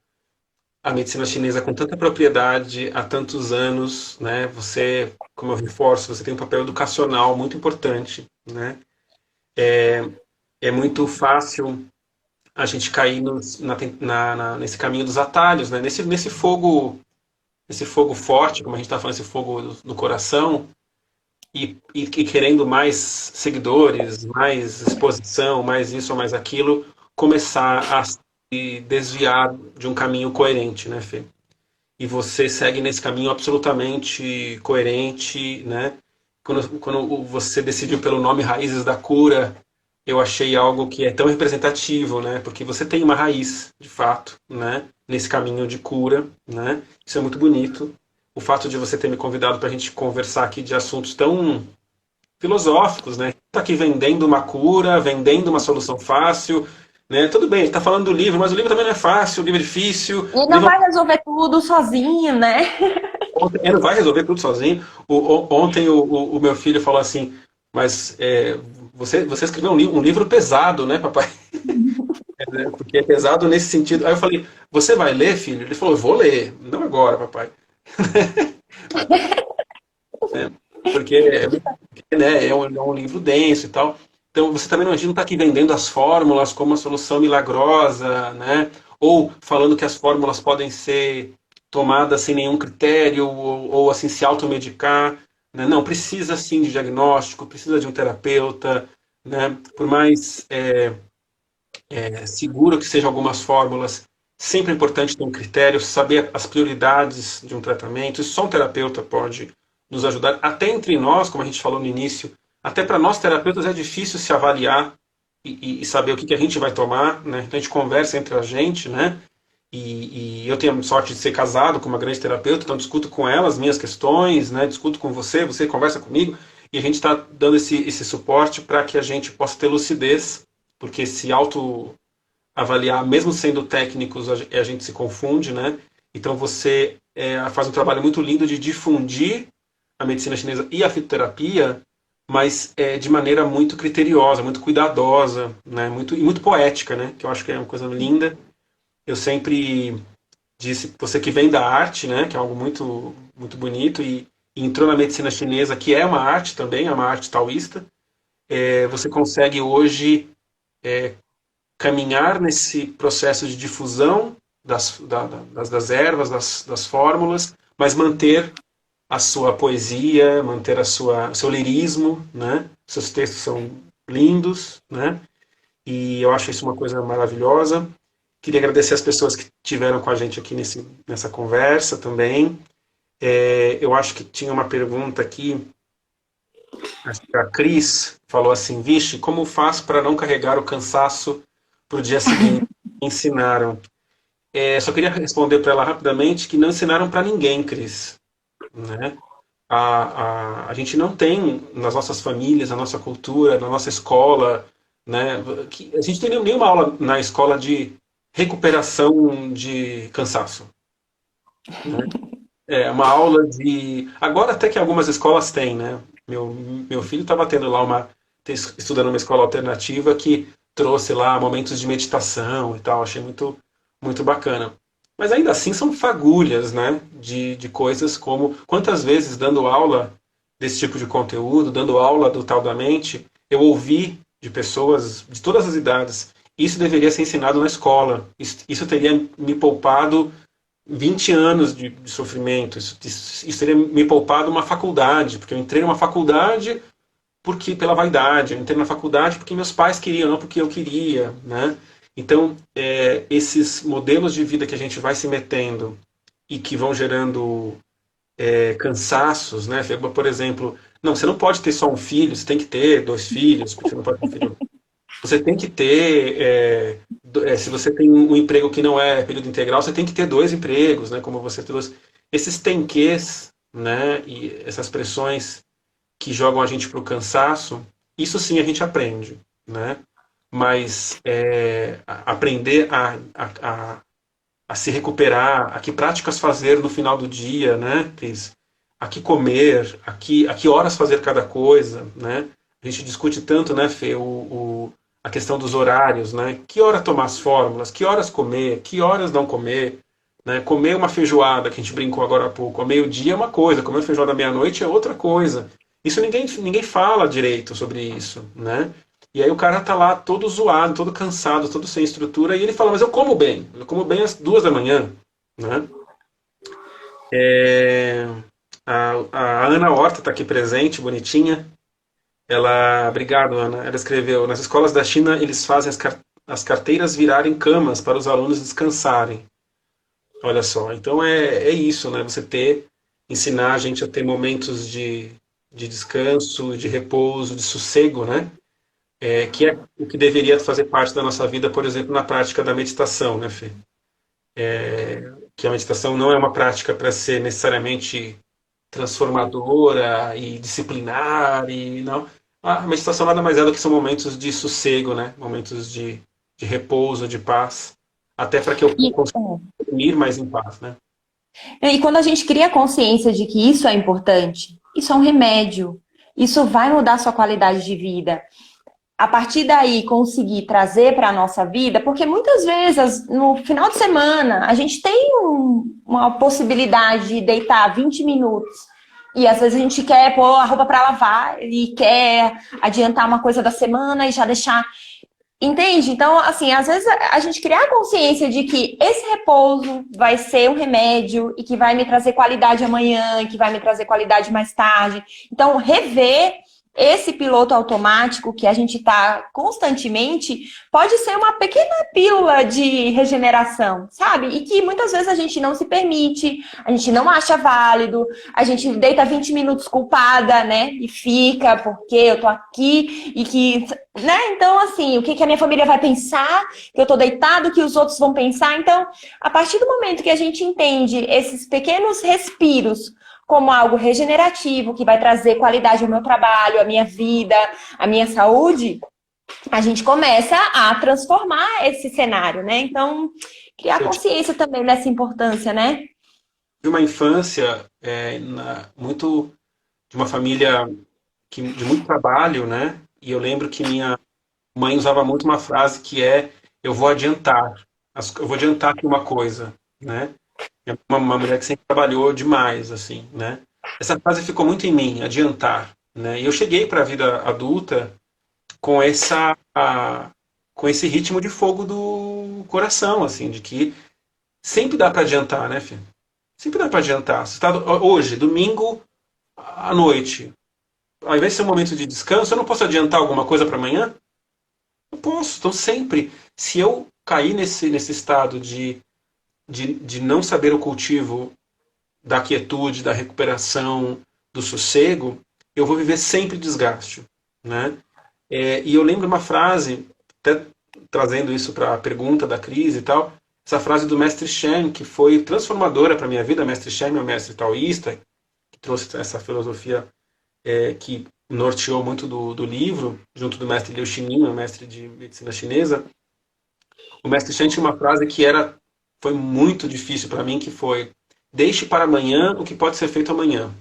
a medicina chinesa com tanta propriedade há tantos anos, né? Você, como eu reforço, você tem um papel educacional muito importante, né? É muito fácil a gente cair nesse caminho dos atalhos, né? Nesse fogo forte, como a gente está falando, esse fogo do coração, e querendo mais seguidores, mais exposição, mais isso ou mais aquilo, começar a se desviar de um caminho coerente, né, Fê? E você segue nesse caminho absolutamente coerente, né? Quando você decidiu pelo nome Raízes da Cura, eu achei algo que é tão representativo, né? Porque você tem uma raiz, de fato, né? Nesse caminho de cura, né? Isso é muito bonito. O fato de você ter me convidado para a gente conversar aqui de assuntos tão filosóficos, né? Tá aqui vendendo uma cura, vendendo uma solução fácil, né? Tudo bem, a gente tá falando do livro, mas o livro também não é fácil, o livro é difícil. E não vai resolver tudo sozinho, né? Ele não vai resolver tudo sozinho. Ontem o meu filho falou assim, mas você escreveu um livro pesado, né, papai? Porque é pesado nesse sentido. Aí eu falei, você vai ler, filho? Ele falou, eu vou ler. Não agora, papai. Porque né, é um livro denso e tal. Então você também não está aqui vendendo as fórmulas como uma solução milagrosa, né? Ou falando que as fórmulas podem ser tomadas sem nenhum critério, ou assim se automedicar. Né? Não, precisa sim de diagnóstico, precisa de um terapeuta, né? Por mais seguro que sejam algumas fórmulas, sempre é importante ter um critério, saber as prioridades de um tratamento. Isso só um terapeuta pode nos ajudar. Até entre nós, como a gente falou no início, até para nós terapeutas é difícil se avaliar e saber o que a gente vai tomar, né? Então a gente conversa entre a gente, né? E eu tenho a sorte de ser casado com uma grande terapeuta, então discuto com ela as minhas questões, né? Discuto com você, você conversa comigo, e a gente está dando esse suporte para que a gente possa ter lucidez, porque se auto-avaliar, mesmo sendo técnicos, a gente se confunde, né? Então você faz um trabalho muito lindo de difundir a medicina chinesa e a fitoterapia, mas de maneira muito criteriosa, muito cuidadosa, né? Muito poética, né? Que eu acho que é uma coisa linda. Eu sempre disse, você que vem da arte, né? Que é algo muito, muito bonito, e entrou na medicina chinesa, que é uma arte também, é uma arte taoísta, você consegue hoje caminhar nesse processo de difusão das ervas, das fórmulas, mas manter a sua poesia, manter o seu lirismo, né? Seus textos são lindos, né? E eu acho isso uma coisa maravilhosa. Queria agradecer as pessoas que estiveram com a gente aqui nessa conversa também. Eu acho que tinha uma pergunta aqui. Acho que a Cris falou assim, vixe, como faço para não carregar o cansaço para o dia seguinte? Ensinaram. Só queria responder para ela rapidamente que não ensinaram para ninguém, Cris. Né? A gente não tem nas nossas famílias, na nossa cultura, na nossa escola, né? A gente não tem nenhuma aula na escola de recuperação de cansaço. Né? Uma aula de... Agora até que algumas escolas têm, né? Meu filho estava tendo lá estudando uma escola alternativa que trouxe lá momentos de meditação e tal, achei muito, muito bacana. Mas ainda assim são fagulhas, né, de coisas como... Quantas vezes, dando aula desse tipo de conteúdo, dando aula do tal da mente, eu ouvi de pessoas de todas as idades, isso deveria ser ensinado na escola, isso teria me poupado 20 anos de sofrimento, isso teria me poupado uma faculdade, porque eu entrei numa faculdade porque pela vaidade, eu entrei na faculdade porque meus pais queriam, não porque eu queria, né? Então, esses modelos de vida que a gente vai se metendo e que vão gerando cansaços, né? Por exemplo, não, você não pode ter só um filho, você tem que ter dois filhos, porque você não pode ter um filho. Você tem que ter, se você tem um emprego que não é período integral, você tem que ter dois empregos, né? Como você trouxe. Esses tenquês, né? E essas pressões que jogam a gente para o cansaço, isso sim a gente aprende, né? Mas aprender a se recuperar, a que práticas fazer no final do dia, né, Cris? A que comer, a que horas fazer cada coisa, né? A gente discute tanto, né, Fê, a questão dos horários, né? Que hora tomar as fórmulas, que horas comer, que horas não comer, né? Comer uma feijoada, que a gente brincou agora há pouco, ao meio-dia é uma coisa, comer feijoada à meia-noite é outra coisa. Isso ninguém fala direito sobre isso, né? E aí o cara tá lá todo zoado, todo cansado, todo sem estrutura, e ele fala, mas eu como bem às 2 da manhã, né? É, a Ana Horta está aqui presente, bonitinha. Obrigado, Ana. Ela escreveu, nas escolas da China eles fazem as carteiras virarem camas para os alunos descansarem. Olha só, então é isso, né? Ensinar a gente a ter momentos de descanso, de repouso, de sossego, né? Que é o que deveria fazer parte da nossa vida, por exemplo, na prática da meditação, né, Fê? Que a meditação não é uma prática para ser necessariamente transformadora e disciplinar, e não. A meditação nada mais é do que são momentos de sossego, né? Momentos de repouso, de paz, até para que eu consiga dormir mais em paz, né? E quando a gente cria consciência de que isso é importante, isso é um remédio, isso vai mudar a sua qualidade de vida. A partir daí, conseguir trazer para a nossa vida, porque muitas vezes, no final de semana, a gente tem uma possibilidade de deitar 20 minutos. E às vezes a gente quer pôr a roupa para lavar e quer adiantar uma coisa da semana e já deixar. Entende? Então, assim, às vezes a gente criar a consciência de que esse repouso vai ser um remédio e que vai me trazer qualidade amanhã, que vai me trazer qualidade mais tarde. Então, rever esse piloto automático que a gente está constantemente pode ser uma pequena pílula de regeneração, sabe? E que muitas vezes a gente não se permite, a gente não acha válido, a gente deita 20 minutos culpada, né? E fica, porque eu tô aqui e que, né? Então, assim, o que a minha família vai pensar? Que eu tô deitado, o que os outros vão pensar? Então, a partir do momento que a gente entende esses pequenos respiros como algo regenerativo, que vai trazer qualidade ao meu trabalho, à minha vida, à minha saúde, a gente começa a transformar esse cenário, né? Então, criar consciência também dessa importância, né? De uma infância muito de uma família de muito trabalho, né? E eu lembro que minha mãe usava muito uma frase que eu vou adiantar, eu vou adiantar aqui uma coisa, né? Uma mulher que sempre trabalhou demais, assim, né? Essa frase ficou muito em mim, adiantar, né? E eu cheguei para a vida adulta com com esse ritmo de fogo do coração, assim, de que sempre dá para adiantar, né, filho? Sempre dá para adiantar. Você tá, hoje, domingo à noite, ao invés de ser um momento de descanso, eu não posso adiantar alguma coisa para amanhã? Eu posso. Então, sempre, se eu cair nesse estado de não saber o cultivo da quietude, da recuperação, do sossego, eu vou viver sempre desgaste, né? E eu lembro uma frase, até trazendo isso para a pergunta da crise e tal, essa frase do mestre Shen, que foi transformadora para a minha vida. O mestre Shen é um mestre taoísta, que trouxe essa filosofia que norteou muito do livro, junto do mestre Liu Xinin, um mestre de medicina chinesa. O mestre Shen tinha uma frase que foi muito difícil para mim, que foi: deixe para amanhã o que pode ser feito amanhã.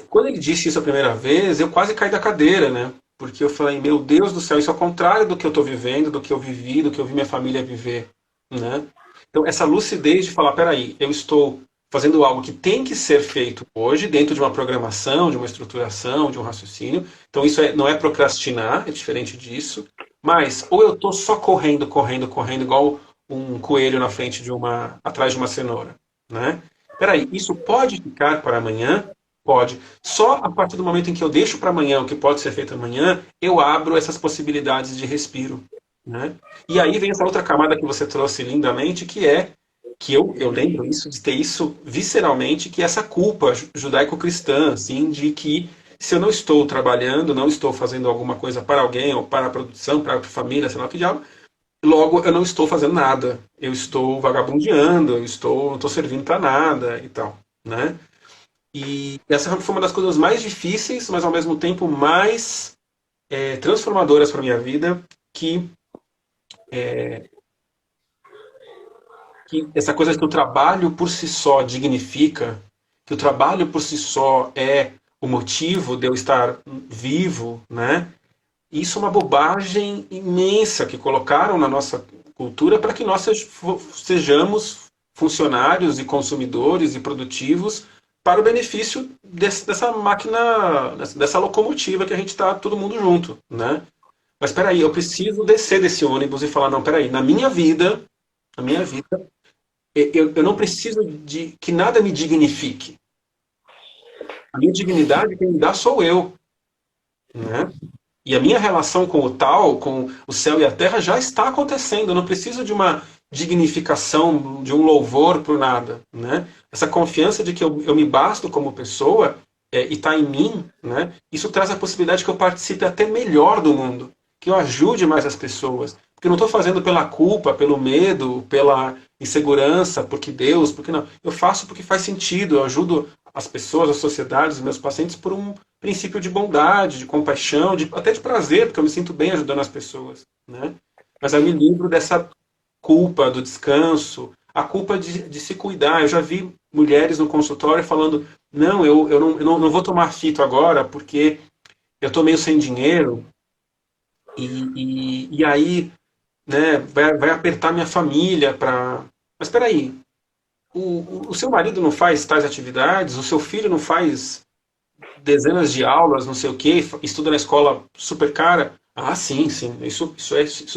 Quando ele disse isso a primeira vez, eu quase caí da cadeira, né? Porque eu falei, meu Deus do céu, isso é o contrário do que eu estou vivendo, do que eu vivi, do que eu vi minha família viver, né? Então, essa lucidez de falar, peraí, eu estou fazendo algo que tem que ser feito hoje, dentro de uma programação, de uma estruturação, de um raciocínio. Então, isso não é procrastinar, é diferente disso. Mas, ou eu estou só correndo, igual um coelho na frente atrás de uma cenoura, né? Peraí, isso pode ficar para amanhã? Pode. Só a partir do momento em que eu deixo para amanhã o que pode ser feito amanhã, eu abro essas possibilidades de respiro, né? E aí vem essa outra camada que você trouxe lindamente, que é que eu lembro isso, de ter isso visceralmente, que é essa culpa judaico-cristã, assim, de que se eu não estou trabalhando, não estou fazendo alguma coisa para alguém, ou para a produção, para a família, sei lá o que diabo, logo eu não estou fazendo nada. Eu estou vagabundeando, não estou servindo para nada e tal, né? E essa foi uma das coisas mais difíceis, mas ao mesmo tempo mais transformadoras para minha vida, que essa coisa de que o trabalho por si só dignifica, que o trabalho por si só é o motivo de eu estar vivo, né? Isso é uma bobagem imensa que colocaram na nossa cultura para que nós sejamos funcionários e consumidores e produtivos para o benefício dessa máquina, dessa locomotiva que a gente está todo mundo junto, né? Mas espera aí, eu preciso descer desse ônibus e falar, não, espera aí, na minha vida, eu não preciso de que nada me dignifique. A minha dignidade quem me dá sou eu, né? E a minha relação com o tal, com o céu e a terra, já está acontecendo. Eu não preciso de uma dignificação, de um louvor por nada, né? Essa confiança de que eu me basto como pessoa e está em mim, né? Isso traz a possibilidade que eu participe até melhor do mundo, que eu ajude mais as pessoas. Porque eu não estou fazendo pela culpa, pelo medo, pela insegurança, porque Deus, porque não. Eu faço porque faz sentido, eu ajudo as pessoas, a sociedade, os meus pacientes por um princípio de bondade, de compaixão, até de prazer, porque eu me sinto bem ajudando as pessoas, né? Mas eu me livro dessa culpa do descanso, a culpa de se cuidar. Eu já vi mulheres no consultório falando, não, eu não vou tomar fito agora porque eu estou meio sem dinheiro e aí, né, vai apertar minha família para... Mas espera aí, o seu marido não faz tais atividades, o seu filho não faz dezenas de aulas, não sei o quê, estuda na escola super cara. Ah, sim, sim, isso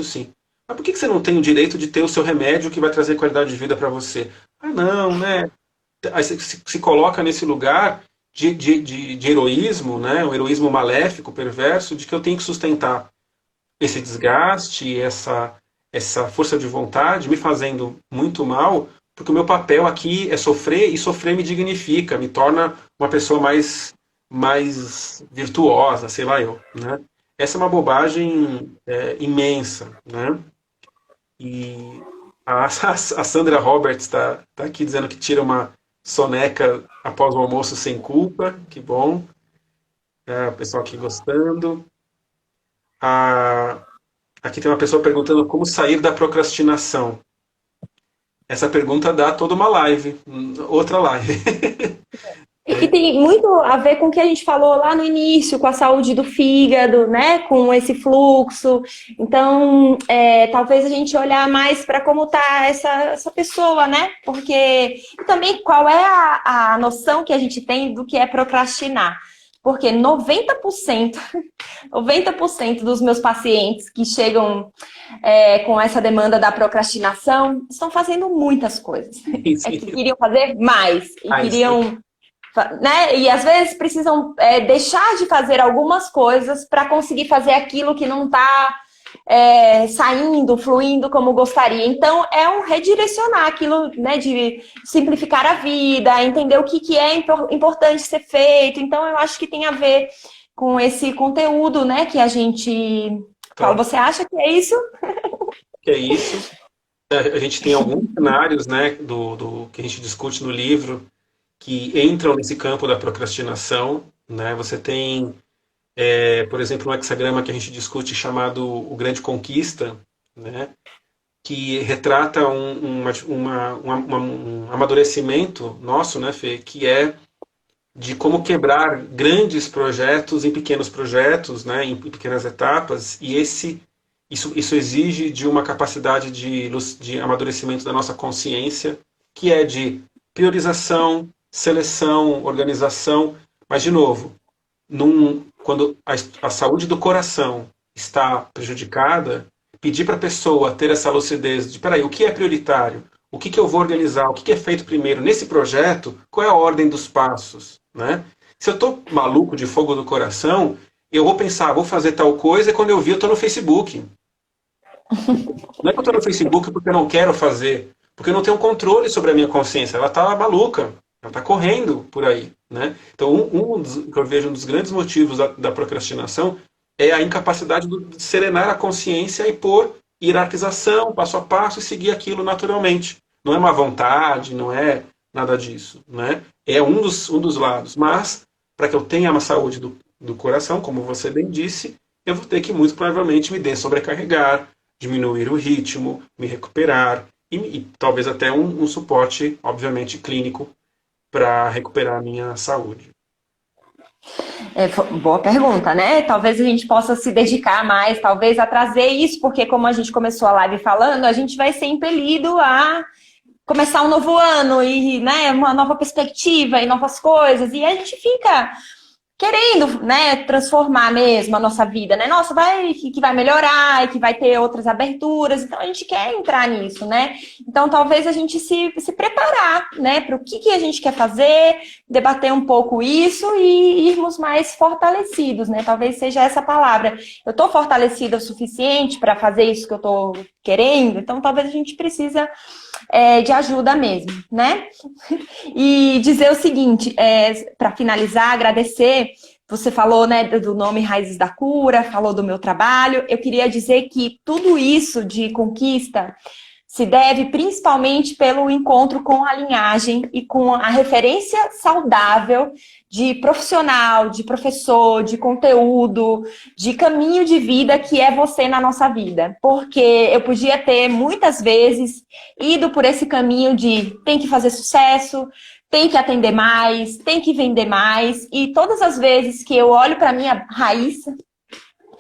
sim. Mas por que você não tem o direito de ter o seu remédio que vai trazer qualidade de vida para você? Ah, não, né? Aí você se coloca nesse lugar de heroísmo, né? Um heroísmo maléfico, perverso, de que eu tenho que sustentar esse desgaste, essa força de vontade, me fazendo muito mal, porque o meu papel aqui é sofrer, e sofrer me dignifica, me torna uma pessoa mais virtuosa, sei lá eu, né? Essa é uma bobagem imensa, né? E a Sandra Roberts está aqui dizendo que tira uma soneca após o almoço sem culpa, que bom. O pessoal aqui gostando. Aqui tem uma pessoa perguntando como sair da procrastinação. Essa pergunta dá toda uma live, outra live. E tem muito a ver com o que a gente falou lá no início, com a saúde do fígado, né? Com esse fluxo. Então, talvez a gente olhar mais para como está essa pessoa, né? Porque também qual é a noção que a gente tem do que é procrastinar. Porque 90% dos meus pacientes que chegam com essa demanda da procrastinação estão fazendo muitas coisas. É que queriam fazer mais e queriam... Né? E às vezes precisam deixar de fazer algumas coisas para conseguir fazer aquilo que não está saindo, fluindo como gostaria. Então é um redirecionar aquilo, né, de simplificar a vida, entender o que é importante ser feito. Então eu acho que tem a ver com esse conteúdo, né, que a gente fala. Você acha que é isso? Que é isso. A gente tem alguns cenários, né, do que a gente discute no livro, que entram nesse campo da procrastinação, né? Você tem, por exemplo, um hexagrama que a gente discute chamado O Grande Conquista, né? Que retrata um amadurecimento nosso, né, Fê? Que é de como quebrar grandes projetos em pequenos projetos, né, em pequenas etapas, e isso exige de uma capacidade de amadurecimento da nossa consciência, que é de priorização, seleção, organização, mas, de novo, quando a saúde do coração está prejudicada, pedir para a pessoa ter essa lucidez de, peraí, o que é prioritário? O que eu vou organizar? O que é feito primeiro? Nesse projeto, qual é a ordem dos passos? Né? Se eu tô maluco de fogo do coração, eu vou pensar, vou fazer tal coisa, e quando eu vi, eu tô no Facebook. Não é que eu tô no Facebook porque eu não quero fazer, porque eu não tenho controle sobre a minha consciência. Ela tá maluca, ela tá correndo por aí, né? Então, que eu vejo um dos grandes motivos da procrastinação é a incapacidade de serenar a consciência e pôr hierarquização, passo a passo, e seguir aquilo naturalmente. Não é má vontade, não é nada disso, né? É um dos lados. Mas, para que eu tenha uma saúde do coração, como você bem disse, eu vou ter que, muito provavelmente, me dessobrecarregar, diminuir o ritmo, me recuperar e talvez até um suporte, obviamente, clínico para recuperar a minha saúde. Boa pergunta, né? Talvez a gente possa se dedicar mais, talvez a trazer isso, porque como a gente começou a live falando, a gente vai ser impelido a começar um novo ano e, né, uma nova perspectiva e novas coisas, e a gente fica querendo, né, transformar mesmo a nossa vida, né? Nossa, que vai melhorar e que vai ter outras aberturas. Então, a gente quer entrar nisso, né? Então, talvez a gente se preparar, né, para o que a gente quer fazer, debater um pouco isso e irmos mais fortalecidos, né? Talvez seja essa palavra. Eu estou fortalecida o suficiente para fazer isso que eu estou querendo, então talvez a gente precisa de ajuda mesmo, né? E dizer o seguinte, para finalizar, agradecer, você falou, né, do nome Raízes da Cura, falou do meu trabalho, eu queria dizer que tudo isso de conquista se deve principalmente pelo encontro com a linhagem e com a referência saudável de profissional, de professor, de conteúdo, de caminho de vida que é você na nossa vida. Porque eu podia ter, muitas vezes, ido por esse caminho de tem que fazer sucesso, tem que atender mais, tem que vender mais. E todas as vezes que eu olho para a minha raiz,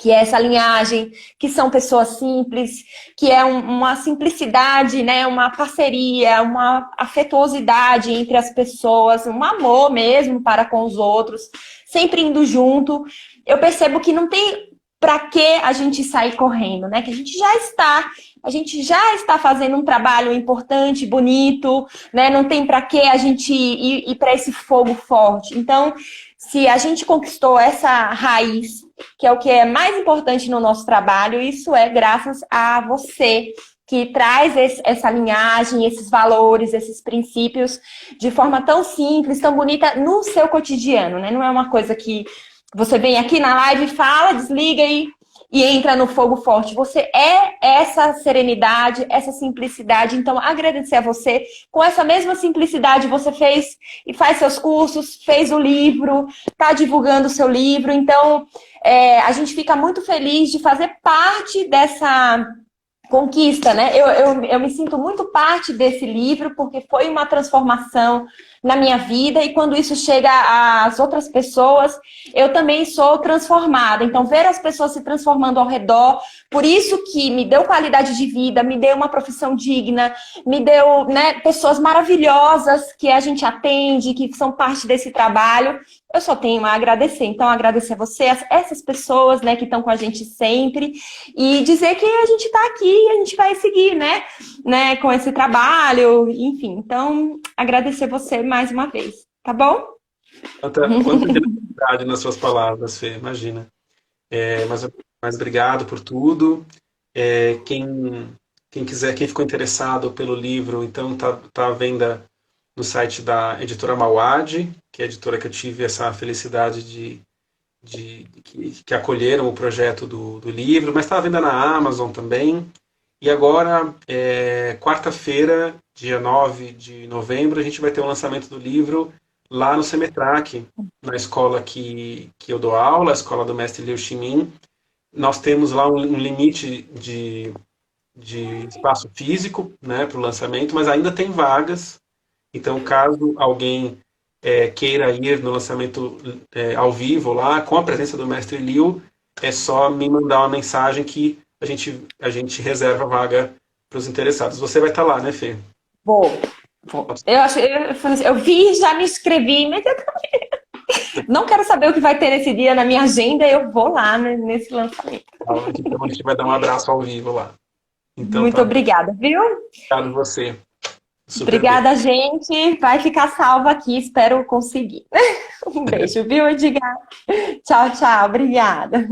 que é essa linhagem, que são pessoas simples, que é uma simplicidade, né, uma parceria, uma afetuosidade entre as pessoas, um amor mesmo para com os outros, sempre indo junto. Eu percebo que não tem para que a gente sair correndo, né? Que a gente já está fazendo um trabalho importante, bonito, né? Não tem para que a gente ir para esse fogo forte. Então, se a gente conquistou essa raiz, que é o que é mais importante no nosso trabalho, isso é graças a você, que traz essa linhagem, esses valores, esses princípios de forma tão simples, tão bonita no seu cotidiano, né? Não é uma coisa que você vem aqui na live, fala, desliga e entra no fogo forte. Você é essa serenidade, essa simplicidade. Então, agradecer a você. Com essa mesma simplicidade, você fez e faz seus cursos, fez o livro, está divulgando o seu livro. Então, a gente fica muito feliz de fazer parte dessa conquista, né? Eu me sinto muito parte desse livro, porque foi uma transformação na minha vida, e quando isso chega às outras pessoas, eu também sou transformada. Então, ver as pessoas se transformando ao redor, por isso que me deu qualidade de vida, me deu uma profissão digna, me deu, né, pessoas maravilhosas que a gente atende, que são parte desse trabalho. Eu só tenho a agradecer. Então, agradecer a você, essas pessoas, né, que estão com a gente sempre, e dizer que a gente está aqui e a gente vai seguir, né, com esse trabalho, enfim. Então, agradecer você mais uma vez, tá bom? Quanta generosidade nas suas palavras, Fê, imagina. Mas obrigado por tudo. Quem quiser, quem ficou interessado pelo livro, então tá à venda no site da editora Mauad, que é a editora que eu tive essa felicidade que acolheram o projeto do livro, mas está à venda na Amazon também. E agora, quarta-feira, dia 9 de novembro, a gente vai ter o lançamento do livro lá no Semetrac, na escola que eu dou aula, a escola do mestre Liu Ximin. Nós temos lá um limite de espaço físico, né, para o lançamento, mas ainda tem vagas. Então, caso alguém queira ir no lançamento ao vivo lá, com a presença do mestre Liu, é só me mandar uma mensagem que a gente reserva a vaga para os interessados. Você vai estar lá, né, Fê? Vou. Eu vi, já me inscrevi imediatamente. Não quero saber o que vai ter nesse dia na minha agenda, eu vou lá nesse lançamento. Então a gente vai dar um abraço ao vivo lá. Então, muito obrigada, viu? Obrigado você. Super bem. Obrigada, gente. Vai ficar salva aqui, espero conseguir. Um beijo, viu, Edgar? Tchau, tchau. Obrigada.